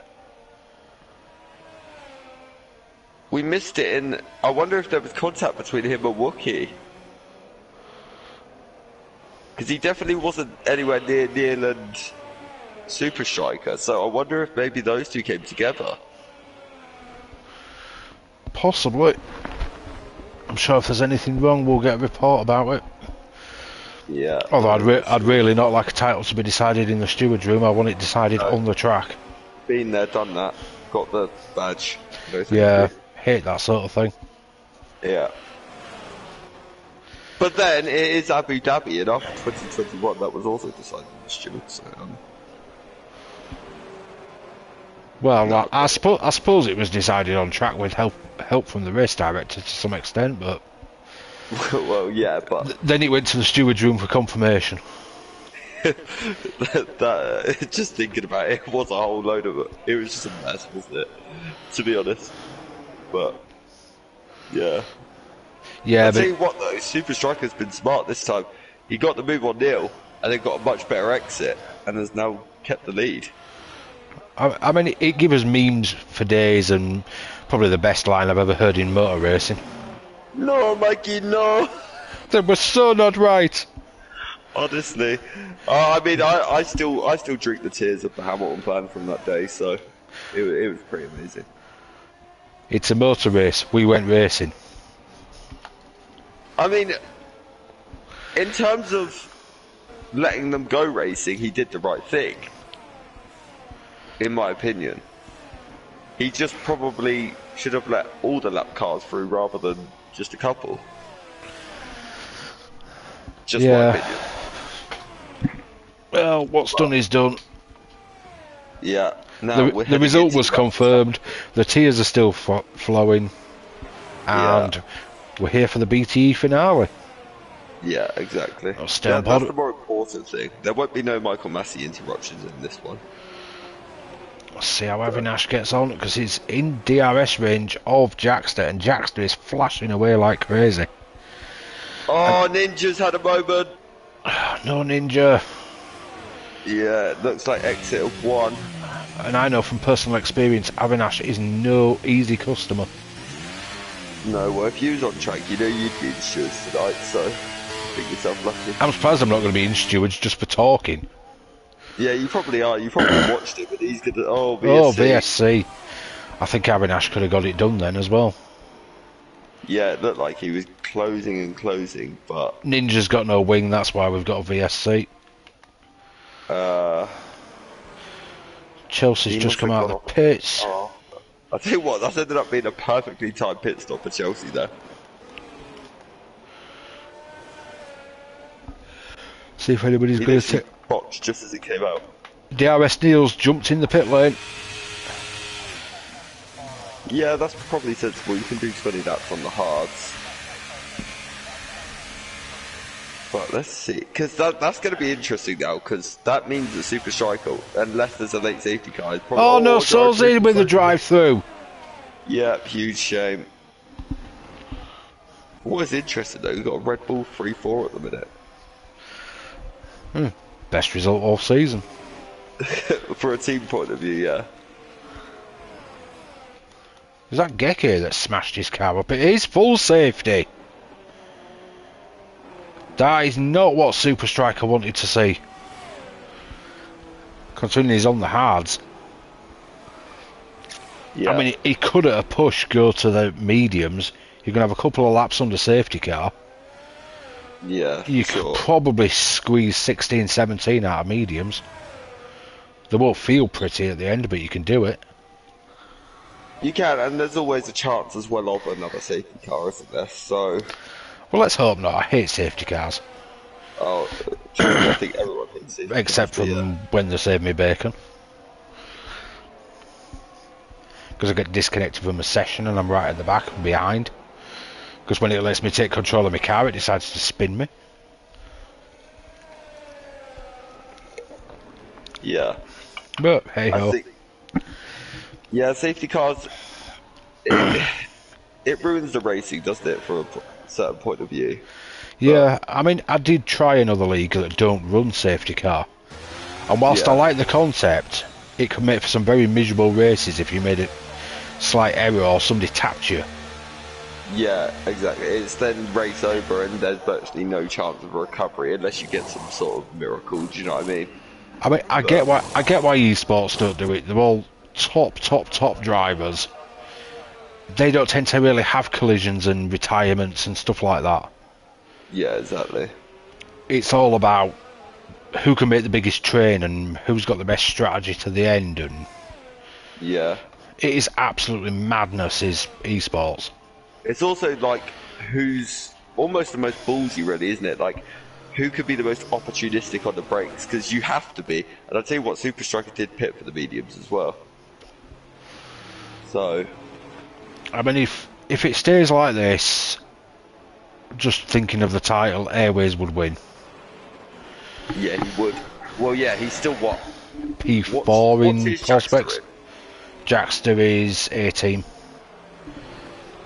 We missed it in... I wonder if there was contact between him and Wookie. Because he definitely wasn't anywhere near Neil and Super Striker, so I wonder if maybe those two came together. Possibly. I'm sure if there's anything wrong, we'll get a report about it. Yeah. Although I'd really not like a title to be decided in the steward's room. I want it decided on the track. Been there, done that. Got the badge. Yeah, hate that sort of thing. Yeah. But then it is Abu Dhabi, and after 2021, that was also decided in the steward. So, well, no. I suppose it was decided on track with help from the race director to some extent, but well, yeah, but then it went to the steward's room for confirmation. Just thinking about it, it was a whole load of it. It was just a mess, wasn't it? To be honest, but yeah. I'll tell you what though, Super Striker's been smart this time. He got the move on Neil, and then got a much better exit, and has now kept the lead. I mean, it gives us memes for days, and probably the best line I've ever heard in motor racing. No, Mikey, no. That was so not right. Honestly, I mean, I still drink the tears of the Hamilton plan from that day, so it was pretty amazing. It's a motor race. We went racing. I mean, in terms of letting them go racing, he did the right thing. In my opinion. He just probably should have let all the lap cars through rather than just a couple. Just my opinion. Well, what's done is done. Yeah. Now, the result was confirmed. The tears are still flowing. And we're here for the BTE finale. Yeah, exactly. That's the more important thing. There won't be no Michael Massey interruptions in this one. Let's see how Avinash gets on, because he's in DRS range of Jackster, and Jackster is flashing away like crazy. Oh, Ninja's had a moment. No Ninja. Yeah, it looks like exit of one. And I know from personal experience, Avinash is no easy customer. No, well, if you was on track, you know you'd be in stewards tonight, so think yourself lucky. I'm surprised I'm not going to be in stewards just for talking. Yeah, you probably are. You probably watched it, but he's going to... Oh, VSC. Oh, VSC. I think Avinash could have got it done then as well. Yeah, it looked like he was closing and closing, but... Ninja's got no wing, that's why we've got a VSC. Chelsea's just come out of the pits. Oh. I tell you what, that's ended up being a perfectly timed pit stop for Chelsea there. See if anybody's going to take... Box just as it came out. DRS Neils jumped in the pit lane. Yeah, that's probably sensible. You can do 20 laps on the hards. But let's see, because that's going to be interesting now, because that means that Super Striker, unless there's a late safety car, is probably... Oh no, Sol's in with the drive-through. Yeah, huge shame. What is interesting though, we've got a Red Bull 3-4 at the minute. Best result all season. For a team point of view, yeah. Is that Geke that smashed his car up? It is full safety. That is not what Super Striker wanted to see. Considering he's on the hards. Yeah. I mean, he could at a push go to the mediums. You're going to have a couple of laps under safety car. Yeah, you could probably squeeze 16, 17 out of mediums. They won't feel pretty at the end, but you can do it. You can, and there's always a chance as well of another safety car, isn't there? So... Well, let's hope not. I hate safety cars. Oh, I think everyone hates safety cars. Except from when they save me bacon. Because I get disconnected from a session and I'm right at the back and behind. Because when it lets me take control of my car, it decides to spin me. Yeah. But hey ho. Yeah, safety cars. It ruins the racing, doesn't it, from a certain point of view? Yeah, I mean, I did try another league that don't run safety car. And whilst I like the concept, it could make for some very miserable races if you made a slight error or somebody tapped you. Yeah, exactly. It's then race over and there's virtually no chance of recovery unless you get some sort of miracle, do you know what I mean? I get why esports don't do it. They're all top drivers. They don't tend to really have collisions and retirements and stuff like that. Yeah, exactly. It's all about who can make the biggest train and who's got the best strategy to the end, and yeah, it is absolutely madness, is esports. It's also like who's almost the most ballsy, really, isn't it? Like who could be the most opportunistic on the brakes, because you have to be. And I'll tell you what, Super Striker did pit for the mediums as well. So I mean, if it stays like this, just thinking of the title, Airways would win. Yeah, he would. Well, yeah, he's still what? P4 in prospects. Jackster is A-team.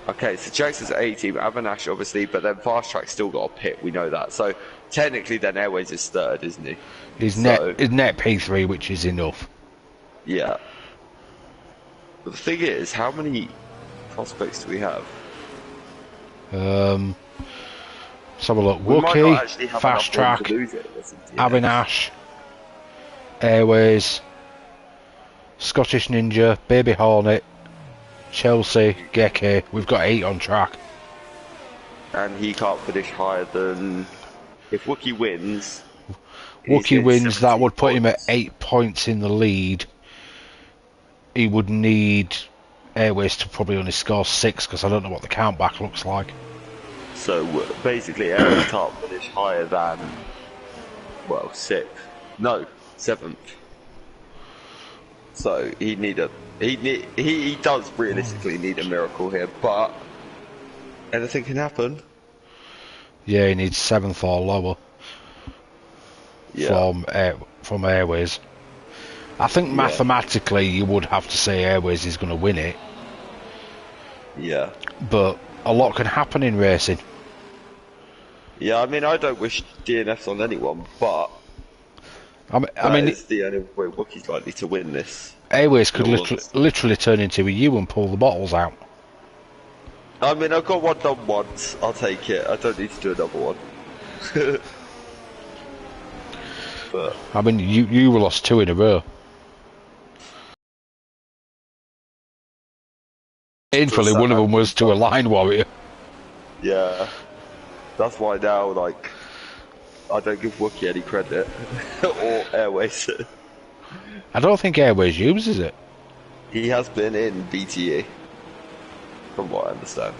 Okay, so Jackster's A-team, Avinash obviously, but then Fast Track's still got a pit, we know that. So technically then Airways is third, isn't he? He's net P3, which is enough. Yeah. But the thing is, how many prospects do we have? Let's have a look. Wookie, Fast Track, Avinash, Airways, Scottish Ninja, Baby Hornet, Chelsea, Geke. We've got 8 on track. And he can't finish higher than... if Wookie wins... Wookie wins, that would put him at 8 points in the lead. He would need Airways to probably only score 6, because I don't know what the count back looks like. So basically Airways can't finish higher than, well, 6th. No, 7th. So he does realistically need a miracle here, but anything can happen. Yeah, he needs 7th or lower. Yeah. From Airways. I think mathematically you would have to say Airways is going to win it. Yeah. But a lot can happen in racing. Yeah, I mean, I don't wish DNFs on anyone, but I mean, it's the only way Wookie's likely to win this. Airways could literally turn into a U and pull the bottles out. I mean, I've got one done once. I'll take it. I don't need to do another one. But I mean, you lost 2 in a row. Painfully, one of them was to a line warrior. Yeah, that's why now, like, I don't give Wookie any credit or Airways. I don't think Airways uses it. He has been in BTE, from what I understand.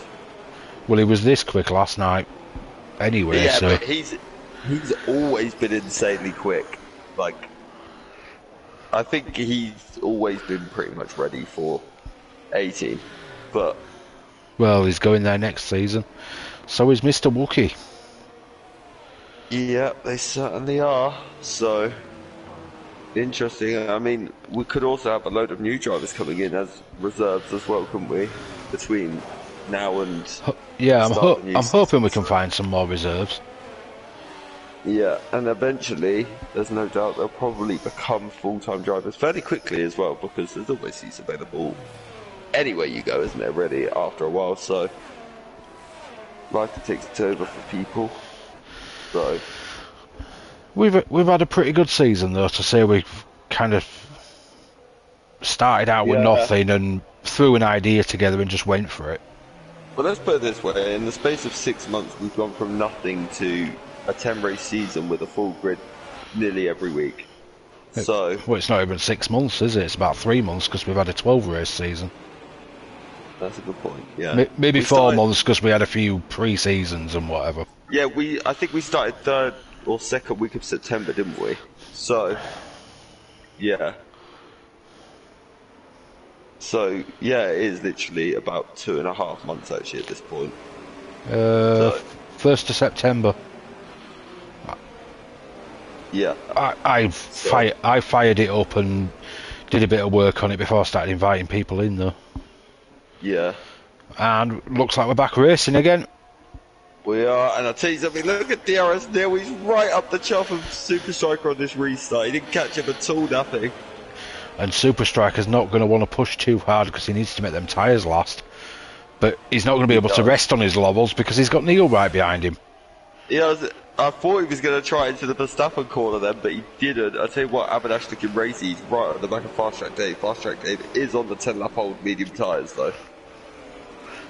Well, he was this quick last night, anyway. Yeah, so but he's always been insanely quick. Like, I think he's always been pretty much ready for 18. But well, he's going there next season. So is Mr. Wookie. Yeah, they certainly are. So interesting. I mean, we could also have a load of new drivers coming in as reserves as well, couldn't we? Between now and yeah, I'm hoping we can find some more reserves. Yeah, and eventually, there's no doubt they'll probably become full-time drivers fairly quickly as well, because there's always seats available anywhere you go, isn't there, really, after a while, so life takes it over for people. So we've had a pretty good season, though, to say we've kind of started out with nothing and threw an idea together and just went for it. Well, let's put it this way, in the space of 6 months, we've gone from nothing to a 10-race season with a full grid nearly every week. So well, it's not even 6 months, is it? It's about 3 months because we've had a 12-race season. That's a good point. Yeah, maybe 4 months because we had a few pre-seasons and whatever. Yeah, I think we started 3rd or 2nd week of September, didn't we? So yeah. So yeah, it is literally about 2.5 months actually at this point. 1st of September. Yeah. I fired it up and did a bit of work on it before I started inviting people in, though. Yeah. And looks like we're back racing again. We are, and I'll tell you something, look at DRS Neil, he's right up the chuff of Super Striker on this restart. He didn't catch him at all, nothing. And Super Striker's not going to want to push too hard because he needs to make them tyres last. But he's not going to be able to rest on his laurels because he's got Neil right behind him. Yeah, I thought he was going to try into the Verstappen corner then, but he didn't. I tell you what, Avinash looking racy, he's right on the back of Fast Track Dave. Fast Track Dave is on the 10-lap old medium tyres though.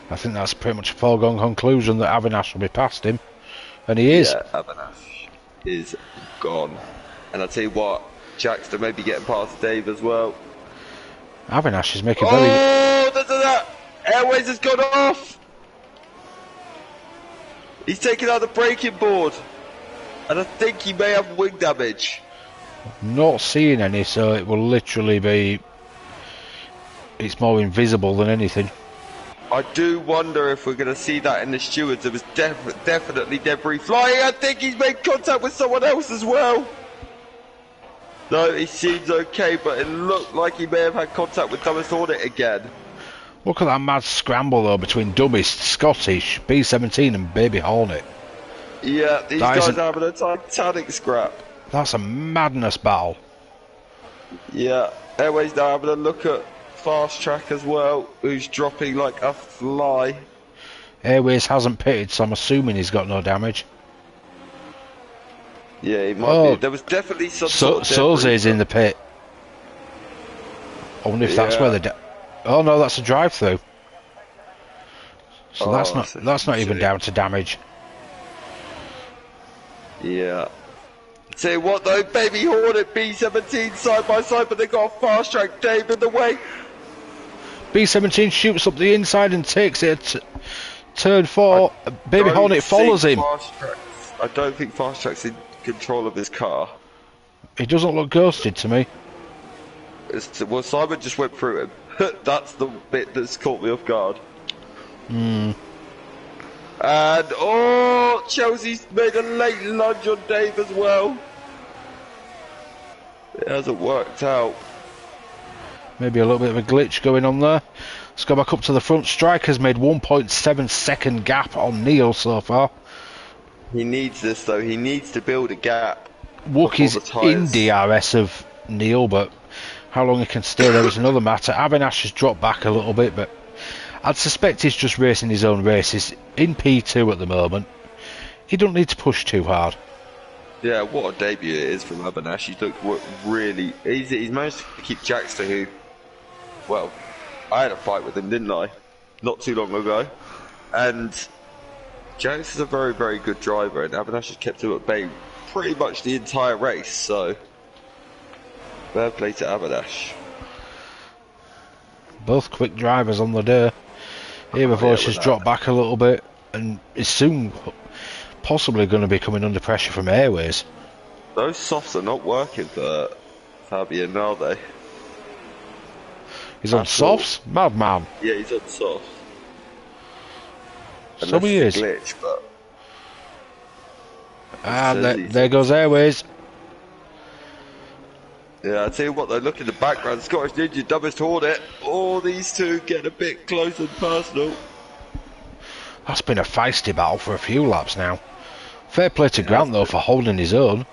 I think that's pretty much a foregone conclusion that Avinash will be past him. And he is. Yeah, Avinash is gone. And I tell you what, Jackster may be getting past Dave as well. Avinash is making Oh, that! Airways has gone off! He's taken out the braking board. And I think he may have wing damage. Not seeing any, so it will literally be... It's more invisible than anything. I do wonder if we're going to see that in the stewards. There was definitely debris flying. I think he's made contact with someone else as well. No, he seems okay, but it looked like he may have had contact with Thomas Hornet again. Look at that mad scramble though between Dummist, Scottish, B17 and Baby Hornet. Yeah, these guys are having a titanic scrap. That's a madness battle. Yeah, Airways now having a look at Fast Track as well, who's dropping like a fly. Airways hasn't pitted, so I'm assuming he's got no damage. Yeah, he might be. There was definitely some sort of Soze's in the pit. I wonder if that's where the... Oh no, that's a drive-through. So that's not even down to damage. Yeah. Say what though, Baby Hornet, B17 side by side, but they got a fast track Dave in the way. B17 shoots up the inside and takes it at turn 4. Baby Hornet follows him. I don't think Fast Track's in control of his car. He doesn't look ghosted to me. Well, Simon just went through him. That's the bit that's caught me off guard. Hmm. And, oh, Chelsea's made a late lunge on Dave as well. It hasn't worked out. Maybe a little bit of a glitch going on there. Let's go back up to the front. Striker's made 1.7 second gap on Neil so far. He needs this though, he needs to build a gap. Wookie's in DRS of Neil, but how long he can stay there is another matter. Avinash has dropped back a little bit, but I'd suspect he's just racing his own races. In P2 at the moment. He don't need to push too hard. Yeah, what a debut it is from Avinash. He's looked really... He's managed to keep Jackster, who... Well, I had a fight with him, didn't I? Not too long ago. And Jackster's a very, very good driver, and Avinash has kept him at bay pretty much the entire race, so... Fair play to Avinash. Both quick drivers on the day. Eva Voice has dropped back a little bit and is soon possibly going to be coming under pressure from Airways. Those softs are not working for Fabian, are they? He's on softs? Madman. Yeah, he's on softs. So he is. Glitch, but... And there goes Airways. Yeah, I tell you what though, look in the background, Scottish Ninja, Dumbest Hornet, all these two getting a bit close and personal. That's been a feisty battle for a few laps now. Fair play to Grant though for holding his own.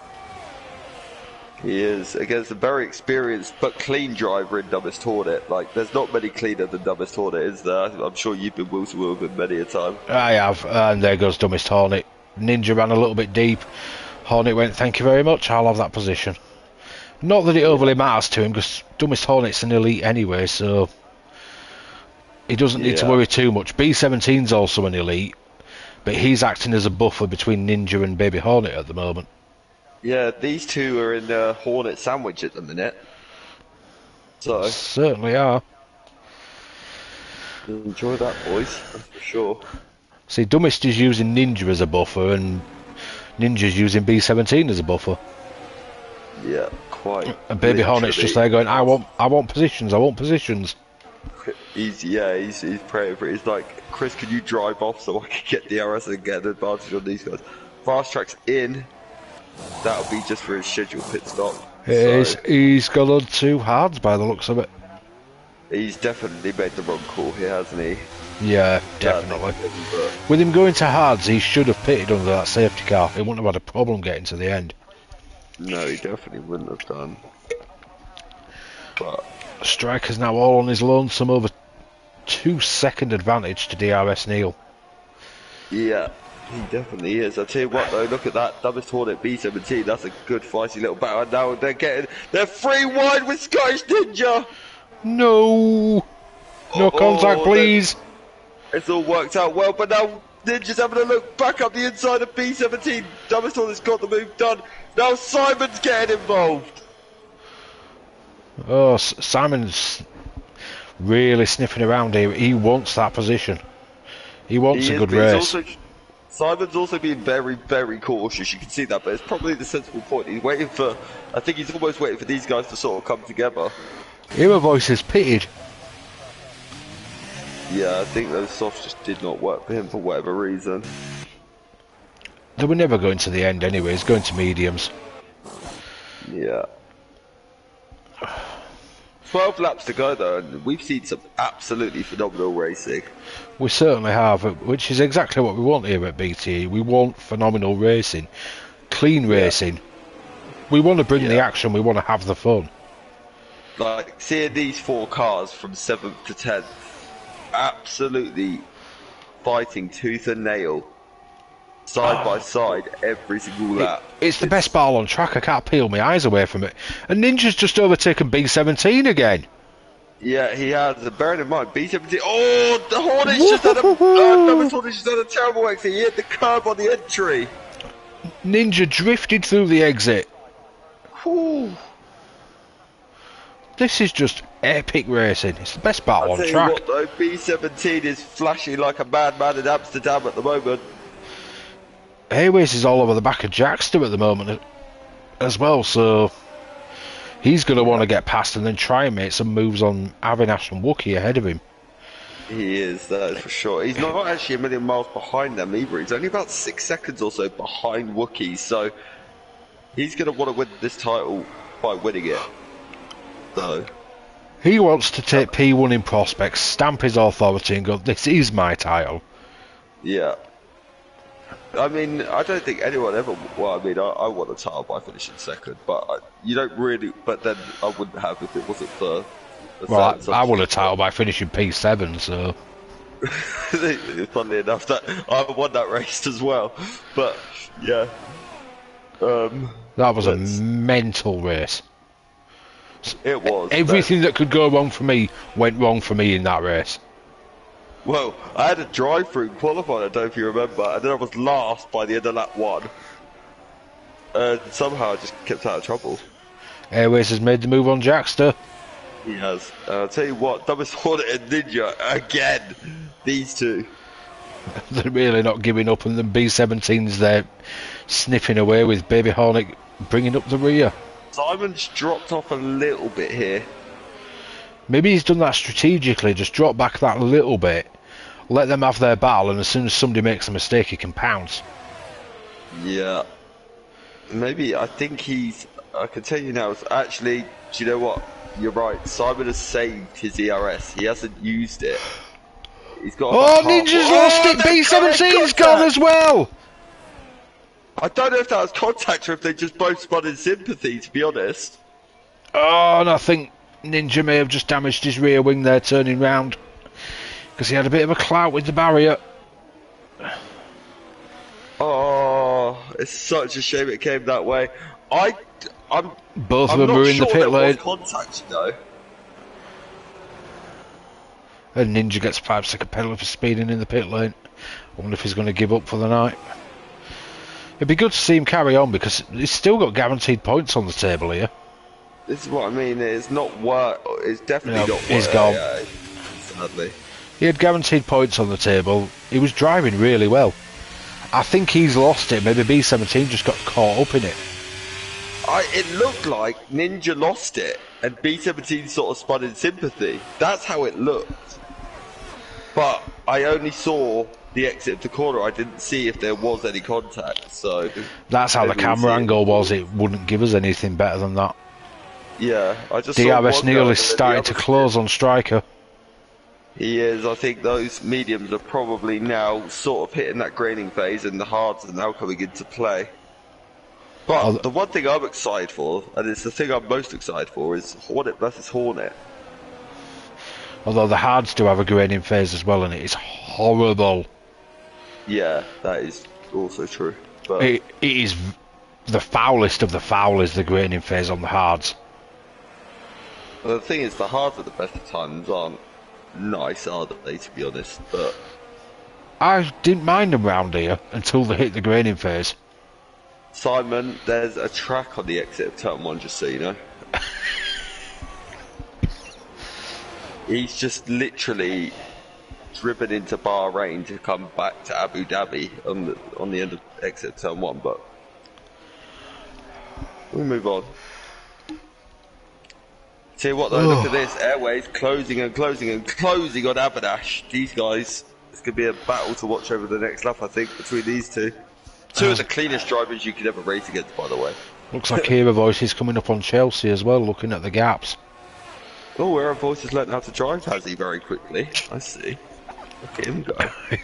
He is, against a very experienced but clean driver in Dumbest Hornet. Like, there's not many cleaner than Dumbest Hornet, is there? I'm sure you've been wheel to wheel with him many a time. I have, and there goes Dumbest Hornet. Ninja ran a little bit deep. Hornet went, thank you very much, I'll have that position. Not that it overly matters to him, because Dumbest Hornet's an elite anyway, so he doesn't need to worry too much. B17's also an elite, but he's acting as a buffer between Ninja and Baby Hornet at the moment. Yeah, these two are in a Hornet sandwich at the minute. So certainly are. Enjoy that, boys, that's for sure. See, Dumbest is using Ninja as a buffer, and Ninja's using B17 as a buffer. Yeah, quite. And Baby Hornet's just there going, I want positions, I want positions. He's praying for it. He's like, Chris, can you drive off so I can get DRS and get an advantage on these guys? Fast Track's in. That'll be just for his scheduled pit stop. He's gone on 2 hards by the looks of it. He's definitely made the wrong call here, hasn't he? Yeah, definitely. With him going to hards, he should have pitted under that safety car. He wouldn't have had a problem getting to the end. No, he definitely wouldn't have done. But Striker's now all on his lonesome, over 2 second advantage to DRS Neil. Yeah, he definitely is. I tell you what though, look at that Dumbest Hornet B17. That's a good feisty little battle. And now they're 3 wide with Scottish Ninja. No contact, please. It's all worked out well, but now Ninja's having a look back up the inside of B17. Dumbest Hornet's got the move done. Now Simon's getting involved. Oh, Simon's really sniffing around here. He wants that position. He wants a good race. Simon's also being very, very cautious. You can see that, but it's probably the sensible point. He's waiting for... I think he's almost waiting for these guys to sort of come together. Hero Voice is pitted. Yeah, I think those softs just did not work for him for whatever reason. They were never going to the end anyway. It's going to mediums. Yeah. 12 laps to go though, and we've seen some absolutely phenomenal racing. We certainly have, which is exactly what we want here at BTE. We want phenomenal racing, clean racing. We want to bring the action, we want to have the fun. Like, seeing these 4 cars from 7th to 10th, absolutely fighting tooth and nail, side by side, every single lap. It's the best battle on track. I can't peel my eyes away from it. And Ninja's just overtaken B17 again. Yeah, he has. Bearing in mind, B17. Oh, the Hornet's just had a terrible exit. He hit the curb on the entry. Ninja drifted through the exit. Whew. This is just epic racing. It's the best battle on track. What, though, B17 is flashing like a madman in Amsterdam at the moment. Hayways is all over the back of Jackster at the moment as well, so he's going to want to get past and then try and make some moves on Avinash and Wookie ahead of him. He is, that is for sure. He's not actually a million miles behind them either. He's only about 6 seconds or so behind Wookie, so he's going to want to win this title by winning it. So he wants to take P1 in prospects, stamp his authority and go, this is my title. Yeah. I mean, I don't think anyone ever... Well, I mean, I won a title by finishing second, but you don't really... But then I wouldn't have if it wasn't for... Well, I won a title by finishing P7, so... Funnily enough, that I won that race as well. But, yeah. That was a mental race. It was. Everything that could go wrong for me went wrong for me in that race. Well, I had a drive-through qualifying, I don't know if you remember, and then I was last by the end of lap 1. And somehow I just kept out of trouble. Airways has made the move on Jackster. He has. I'll tell you what, Dumbest Hornet and Ninja, again, these two. They're really not giving up, and the B17's there sniffing away with Baby Hornet bringing up the rear. Simon's dropped off a little bit here. Maybe he's done that strategically, just drop back that little bit, let them have their battle, and as soon as somebody makes a mistake, he can pounce. Yeah. Maybe, I think he's... I can tell you now, actually, do you know what? You're right, Simon has saved his ERS. He hasn't used it. He's got... Oh, Ninja's lost it! B17's gone as well! I don't know if that was contact or if they just both spun in sympathy, to be honest. Oh, and I think Ninja may have just damaged his rear wing there turning round, because he had a bit of a clout with the barrier. Oh, it's such a shame it came that way. Both of them were in the pit lane. Contact, you know. And Ninja gets 5-second penalty for speeding in the pit lane. I wonder if he's going to give up for the night. It'd be good to see him carry on, because he's still got guaranteed points on the table here. This is what I mean. It's not work. It's definitely not work. He's gone. Yeah, sadly. He had guaranteed points on the table. He was driving really well. I think he's lost it. Maybe B17 just got caught up in it. It looked like Ninja lost it, and B17 sort of spun in sympathy. That's how it looked. But I only saw the exit of the corner. I didn't see if there was any contact. So that's how the camera angle was. It wouldn't give us anything better than that. Yeah, I just DRS Neil is starting to close on Striker. He is. I think those mediums are probably now sort of hitting that graining phase, and the hards are now coming into play. But the one thing I'm excited for, and it's the thing I'm most excited for, is Hornet versus Hornet. Although the hards do have a graining phase as well, and it is horrible. Yeah, that is also true. But it is the foulest of the foul is the graining phase on the hards. Well, the thing is, the hards at the best of times aren't nice, are they, to be honest? But I didn't mind them round here until they hit the graining phase. Simon, there's a track on the exit of turn 1, just so you know. He's just literally driven into Bahrain to come back to Abu Dhabi on the end of exit of turn 1, but we'll move on. Tell you what though, look at this, Airways closing and closing and closing on Avinash. These guys, it's going to be a battle to watch over the next lap, I think, between these two. Two of the cleanest drivers you could ever race against, by the way. Looks like Hero Voice is coming up on Chelsea as well, looking at the gaps. Oh, Hero Voice has learned how to drive, has he, very quickly? I see. Look at him go.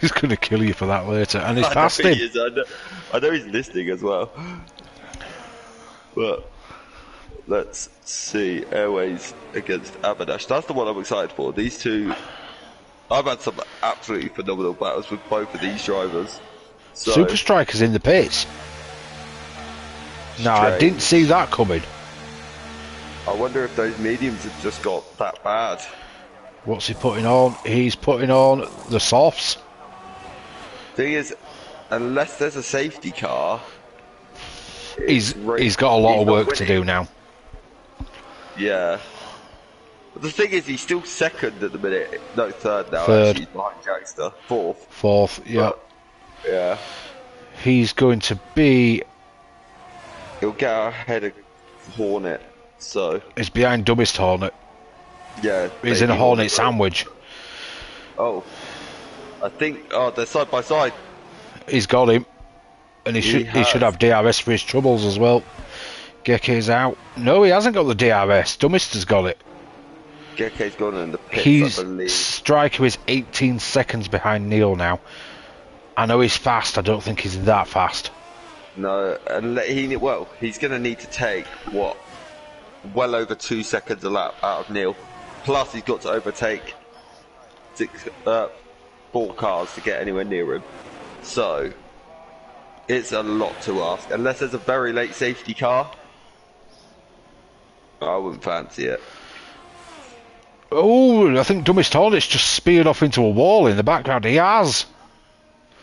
He's going to kill you for that later, and he's past him. He is. I know he's listening as well. But let's see, Airways against Avinash. That's the one I'm excited for. These two, I've had some absolutely phenomenal battles with both of these drivers. So, Super Striker's in the pits. No, I didn't see that coming. I wonder if those mediums have just got that bad. What's he putting on? He's putting on the softs. Thing is, unless there's a safety car, he's got a lot of work to do now. Yeah. But the thing is, he's still second at the minute. No, third now. Third. Actually, he's behind Jagster. Fourth. Fourth, yeah. But, yeah. He's going to be... He'll get ahead of Hornet, so... He's behind Dumbest Hornet. Yeah. He's in a Hornet sandwich. Oh. I think... Oh, they're side by side. He's got him. And he should have DRS for his troubles as well. Geke's out. No, he hasn't got the DRS. Dumbest has got it. Geke's gone in the pits, I believe. Striker is 18 seconds behind Neil now. I know he's fast. I don't think he's that fast. No, and he's going to need to take, what, well over 2 seconds a lap out of Neil. Plus, he's got to overtake 4 cars to get anywhere near him. So, it's a lot to ask. Unless there's a very late safety car, I wouldn't fancy it. Oh, I think Dumbest Hornet's just speared off into a wall in the background. He has.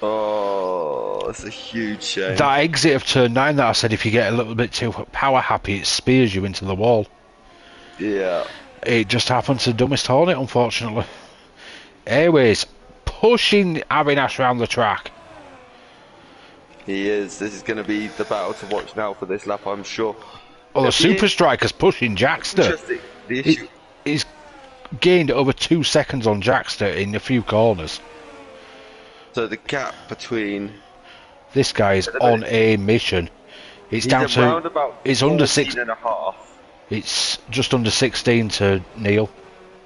Oh, that's a huge shame. That exit of turn 9 that I said, if you get a little bit too power happy, it spears you into the wall. Yeah. It just happened to Dumbest Hornet, unfortunately. Anyways, pushing Avinash around the track. He is. This is going to be the battle to watch now for this lap, I'm sure. Well, the Super Striker's pushing Jackster. Interesting. The issue... He's gained over 2 seconds on Jackster in a few corners. So the gap between... This guy is on a mission. It's down to... It's under 6... and a half. It's just under 16 to Neil.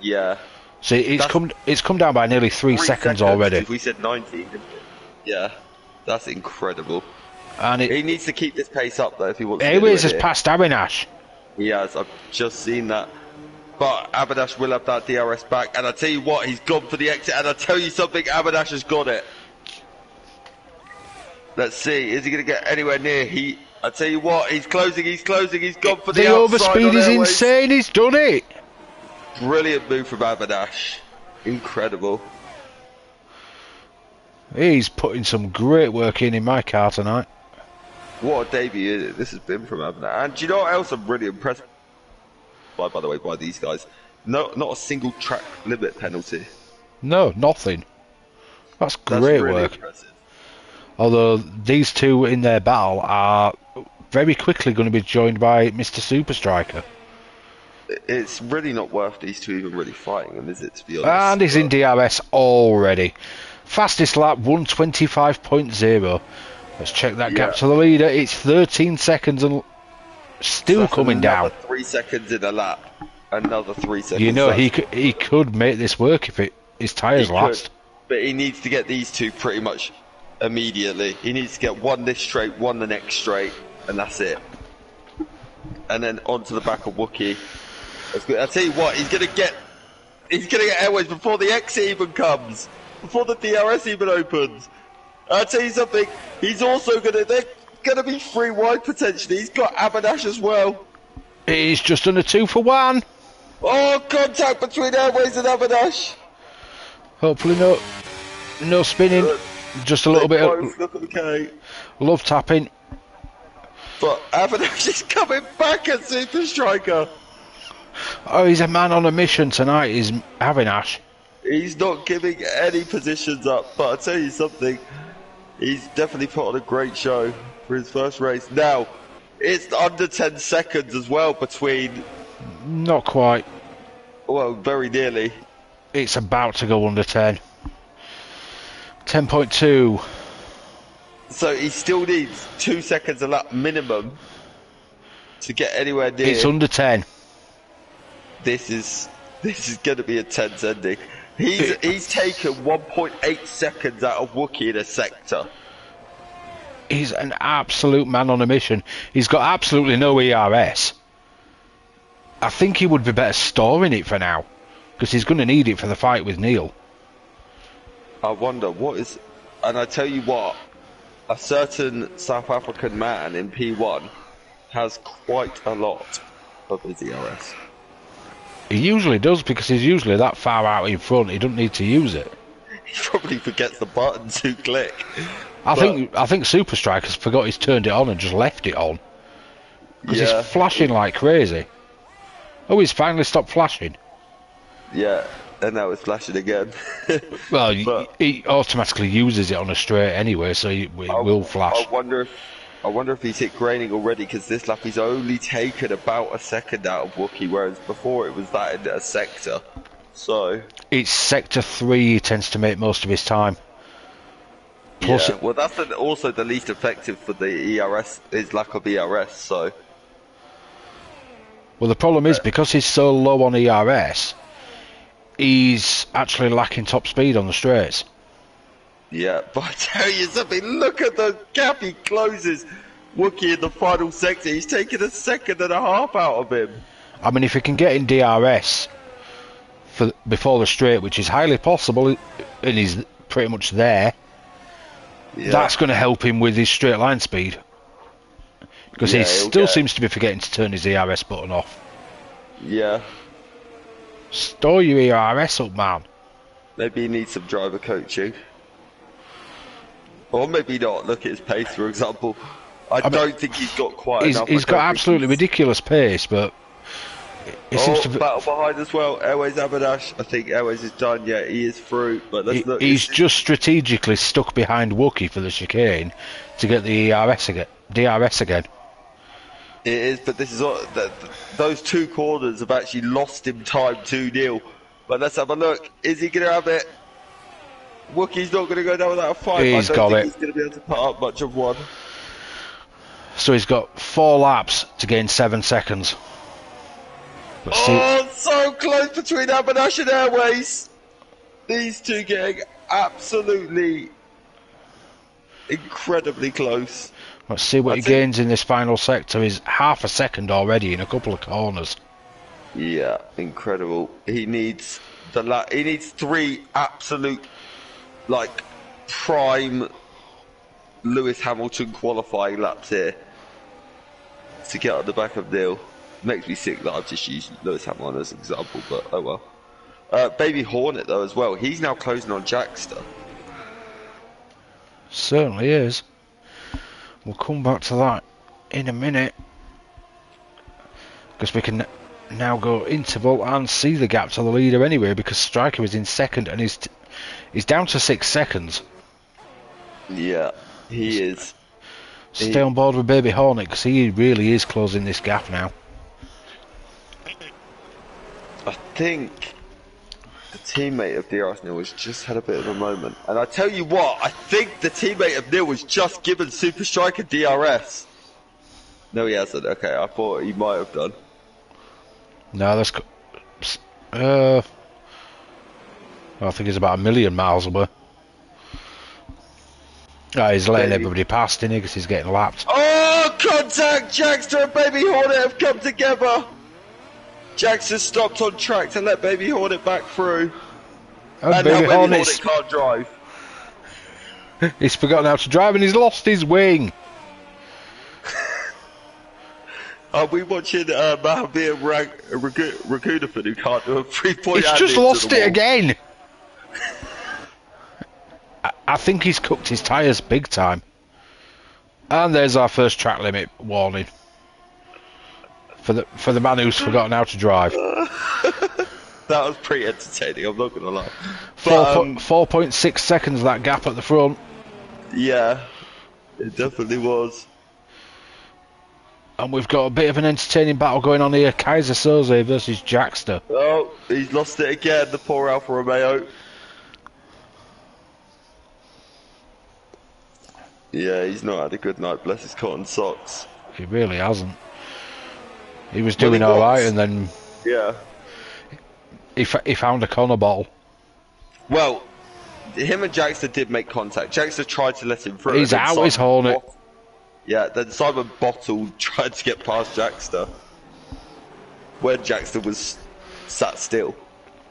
Yeah. So it's come down by nearly 3 seconds already. If we said 19, yeah. That's incredible. And he needs to keep this pace up though if he wants to. Airways has passed Avinash. He has. I've just seen that. But Avinash will have that DRS back. And I tell you what, he's gone for the exit. And I tell you something, Avinash has got it. Let's see. Is he going to get anywhere near? I tell you what, he's closing. He's gone for the outside. The overspeed is insane. He's done it. Brilliant move from Avinash. Incredible. He's putting some great work in my car tonight. What a debut this has been from Avinash. And do you know what else I'm really impressed by the way, by these guys? Not a single track limit penalty. No, nothing. That's great really work. Impressive. Although these two in their battle are very quickly going to be joined by Mr. Super Striker. It's really not worth these two even really fighting them, is it, to be honest? And he's in DRS already. Fastest lap, 1:25.0. Let's check that gap to the leader. It's 13 seconds and still coming down. 3 seconds in a lap. Another 3 seconds. You know, he could make this work if his tyres last. But he needs to get these two pretty much immediately. He needs to get one this straight, one the next straight, and that's it. And then onto the back of Wookie. That's good. I tell you what, he's gonna get airways before the exit even comes. Before the DRS even opens. I'll tell you something, they're gonna be 3 wide potentially. He's got Avinash as well. He's just under 2 for 1. Oh, contact between Airways and Avinash. Hopefully no spinning. Just a little bit of love tapping. But Avinash is coming back at Super Striker. Oh, he's a man on a mission tonight, is Avinash. He's not giving any positions up, but I'll tell you something, he's definitely put on a great show for his first race. Now, it's under 10 seconds as well between... Not quite. Well, very nearly. It's about to go under 10. 10.2. So he still needs 2 seconds a lap minimum to get anywhere near... It's under 10. This is going to be a tense ending. He's taken 1.8 seconds out of Wookie in a sector. He's an absolute man on a mission. He's got absolutely no ERS. I think he would be better storing it for now, because he's going to need it for the fight with Neil. I wonder what is... And I tell you what, a certain South African man in P1 has quite a lot of his ERS. He usually does, because he's usually that far out in front, he doesn't need to use it. He probably forgets the button to click. I think Super Striker's forgot he's turned it on and just left it on. Because he's flashing like crazy. Oh, he's finally stopped flashing. Yeah, and now it's flashing again. Well, he automatically uses it on a straight anyway, so it will flash. I wonder if he's hit graining already, because this lap he's only taken about a second out of Wookie, whereas before it was that in a sector. So it's sector 3 he tends to make most of his time. Plus, yeah, well that's also the least effective for the ERS, is lack of ERS, so... Well, the problem is, because he's so low on ERS, he's actually lacking top speed on the straights. Yeah, but I tell you something, look at the gap he closes. Wookie in the final sector, he's taken a second and a half out of him. I mean, if he can get in DRS before the straight, which is highly possible, and he's pretty much there, that's going to help him with his straight line speed. Because he still seems to be forgetting to turn his ERS button off. Yeah. Store your ERS up, man. Maybe he needs some driver coaching. Or maybe not. Look at his pace, for example. I don't think he's got quite enough. He's got absolutely ridiculous pace, but... It seems to be... battle behind as well. Airways Abadash. I think Airways is done. Yeah, he is through. But let's look. He's just strategically stuck behind Wookie for the chicane to get the DRS again. It is, but this is those two corners have actually lost him time 2-0. But let's have a look. Is he going to have it? Wookie's not going to go down without a fight. He's got it. He's going to be able to put up much of one. So he's got 4 laps to gain 7 seconds. But so close between Abadash and Airways. These two getting absolutely incredibly close. Let's see what he gains in this final sector. Is half a second already in a couple of corners. Yeah, incredible. He needs he needs 3 absolute, like, prime Lewis Hamilton qualifying laps here to get on the back of Neil. Makes me sick that I've just used Lewis Hamilton as an example, but oh well. Baby Hornet though as well. He's now closing on Jackster. Certainly is. We'll come back to that in a minute, because we can now go interval and see the gap to the leader anyway, because Striker is in second and he's down to 6 seconds. Yeah, he is. Stay on board with Baby Hornet, because he really is closing this gap now. I think the teammate of DRS Neil has just had a bit of a moment. And I tell you what, I think the teammate of Neil was just given Super Striker DRS. No, he hasn't. Okay, I thought he might have done. No, that's... I think he's about 1 million miles away. Oh, he's letting everybody past, isn't he? Because he's getting lapped. Oh, contact! Jackster and Baby Hornet have come together. Jackson stopped on track to let Baby Hornet back through. And Baby Hornet can't drive. He's forgotten how to drive and he's lost his wing. Are we watching Mahabir Ragunathan, who can't do a 3-point? He's just lost it again. I think he's cooked his tyres big time. And there's our first track limit warning. For the man who's forgotten how to drive. That was pretty entertaining, I'm not going to lie. 4.6 seconds that gap at the front. Yeah, it definitely was. And we've got a bit of an entertaining battle going on here. Kaiser Soze versus Jackster. Oh, he's lost it again, the poor Alfa Romeo. Yeah, he's not had a good night, bless his cotton socks. He really hasn't. He was doing alright and then... Yeah. He found a corner ball. Well, him and Jackster did make contact. Jackster tried to let him through. He's out his Hornet. Yeah, then Simon Bottle tried to get past Jackster when Jackster was sat still.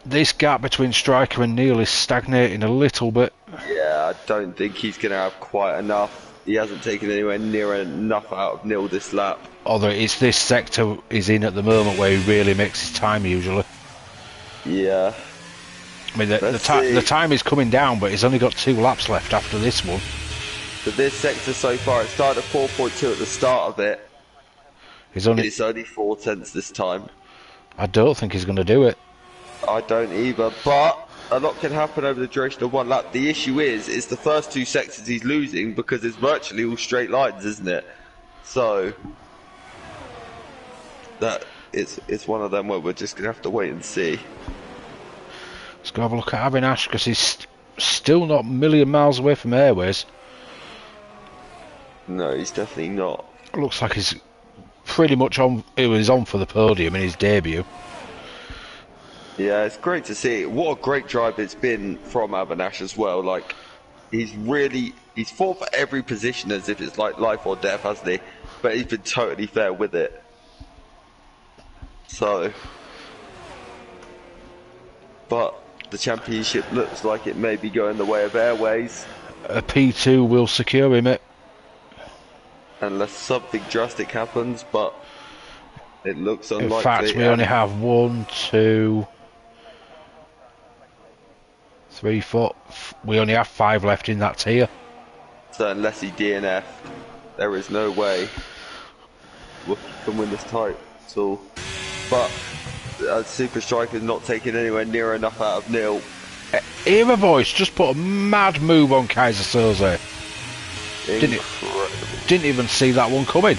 This gap between Striker and Neil is stagnating a little bit. Yeah, I don't think he's going to have quite enough. He hasn't taken anywhere near enough out of Neil this lap. Although it's this sector he's in at the moment where he really makes his time usually. Yeah. I mean, the time is coming down, but he's only got 2 laps left after this one. But this sector so far, it started at 4.2 at the start of it. It's only 4/10 this time. I don't think he's going to do it. I don't either, but a lot can happen over the duration of one lap. The issue is the first 2 sections he's losing because it's virtually all straight lines, isn't it? So that it's one of them where we're just going to have to wait and see. Let's go have a look at Avinash because he's still not a million miles away from Airways. No, he's definitely not. Looks like he's pretty much on. He was on for the podium in his debut. Yeah, it's great to see. What a great drive it's been from Avinash as well. Like, he's fought for every position as if it's like life or death, hasn't he? But he's been totally fair with it. So, but the championship looks like it may be going the way of Airways. A P2 will secure him it. Unless something drastic happens, but it looks unlikely. In fact, we only have 1, 2, 3, 4. We only have 5 left in that tier. So unless he DNF, there is no way we can win this title. But Super Striker's not taking anywhere near enough out of Neil. Era Voice just put a mad move on Kaiser Soze. Didn't even see that one coming.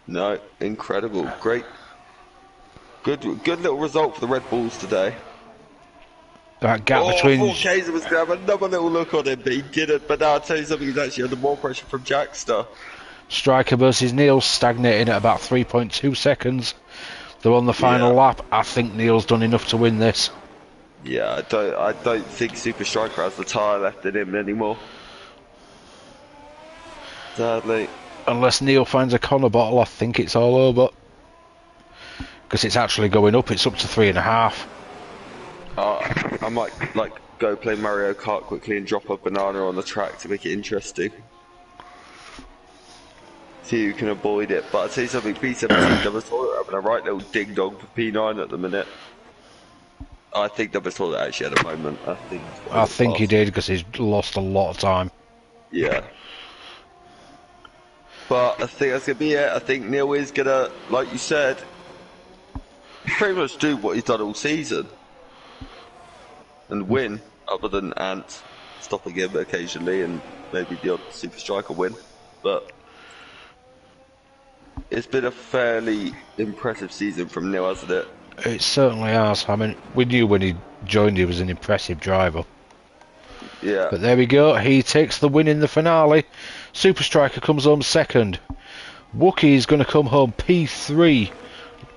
No, incredible. Great. Good little result for the Red Bulls today. That gap between... I thought Kaiser was going to have another little look on him, but he didn't. But now I'll tell you something, he's actually under more pressure from Jackster. Striker versus Neil stagnating at about 3.2 seconds. They're on the final lap. I think Neil's done enough to win this. Yeah, I don't think Super Striker has the tyre left in him anymore. Sadly. Unless Neil finds a Connor bottle, I think it's all over. Because it's actually going up. It's up to 3.5. I might go play Mario Kart quickly and drop a banana on the track to make it interesting. See who can avoid it. But I'll tell you something, B17 Double Toilet having a right little ding dong for P9 at the minute. I think Double Toilet actually had a moment. I think he did because he's lost a lot of time. Yeah. But I think that's going to be it. I think Neil is going to, like you said, pretty much do what he's done all season. And win, other than Ant stopping him occasionally and maybe the odd Super Striker win. But it's been a fairly impressive season from Neil, hasn't it? It certainly has. I mean, we knew when he joined he was an impressive driver. Yeah. But there we go. He takes the win in the finale. Super Striker comes home second. Wookie is going to come home P3.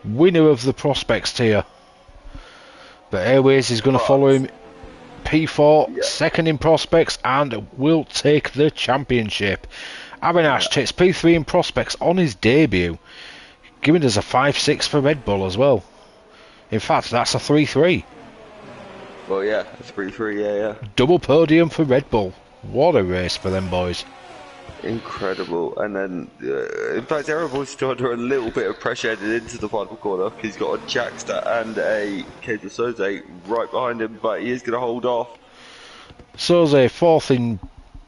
Winner of the Prospects tier. But Airways is going to follow him P4, second in Prospects, and will take the championship. Avinash takes P3 in Prospects on his debut, giving us a 5-6 for Red Bull as well. In fact, that's a 3-3. Well, yeah, a 3-3, yeah. Double podium for Red Bull. What a race for them boys. Incredible. And then, in fact, Aeroboy's still under a little bit of pressure headed into the final corner. He's got a Jackster and a Kaiser Soze right behind him, but he is going to hold off. Soze fourth in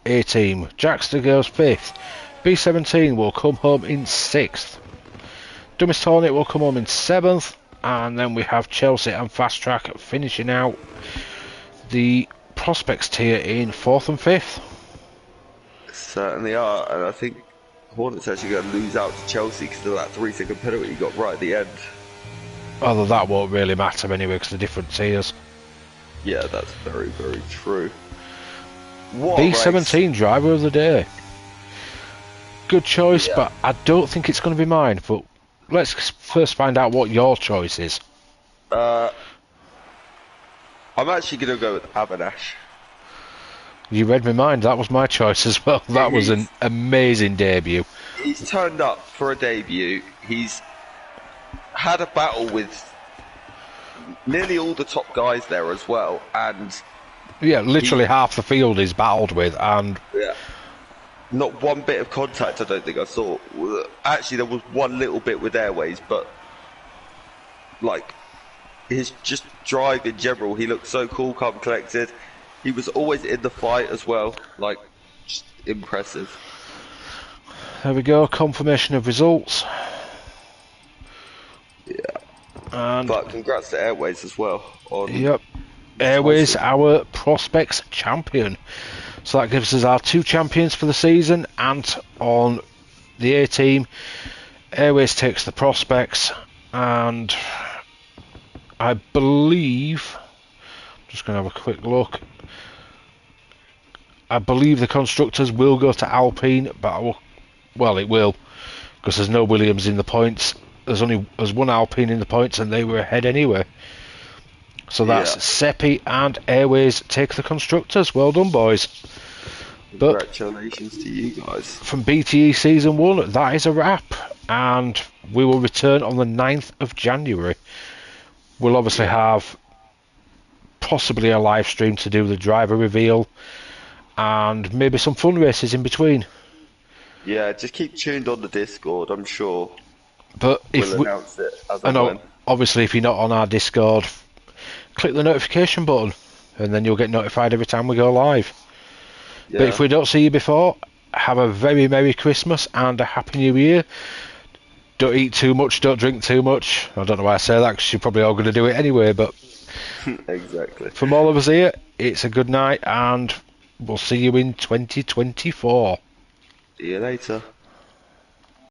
A team. Jackster goes fifth. B17 will come home in sixth. Dummy's Hornet will come home in seventh. And then we have Chelsea and Fast Track finishing out the Prospects tier in fourth and fifth. Certainly are, and I think Hornet's actually going to lose out to Chelsea because of that 3-second penalty he got right at the end. Although that won't really matter anyway because they're different tiers. Yeah, that's very, very true. What B17 driver of the day. Good choice, but I don't think it's going to be mine. But let's first find out what your choice is. I'm actually going to go with Avinash. You read my mind, that was my choice as well. That was an amazing debut. He's turned up for a debut. He's had a battle with nearly all the top guys there as well. And yeah, literally half the field he's battled with. And yeah, not one bit of contact I don't think I saw. Actually, there was one little bit with Airways, but like his just drive in general, he looked so cool, calm, collected. He was always in the fight as well, like, just impressive. There we go, confirmation of results. But congrats to Airways as well. Yep. Airways, our Prospects champion. So that gives us our 2 champions for the season. And on the A team, Airways takes the Prospects. And I believe, I'm just going to have a quick look. I believe the Constructors will go to Alpine, but it will, because there's no Williams in the points. There's one Alpine in the points, and they were ahead anyway. So that's Seppi and Airways take the Constructors. Well done, boys. Congratulations to you guys. From BTE Season 1, that is a wrap, and we will return on the 9th of January. We'll obviously have possibly a live stream to do the driver reveal, and maybe some fun races in between. Yeah, just keep tuned on the Discord, I'm sure. But we'll announce it as and when. Obviously, if you're not on our Discord, click the notification button, and then you'll get notified every time we go live. Yeah. But if we don't see you before, have a very Merry Christmas and a Happy New Year. Don't eat too much, don't drink too much. I don't know why I say that, because you're probably all going to do it anyway, but... Exactly. From all of us here, it's a good night, and we'll see you in 2024. See you later.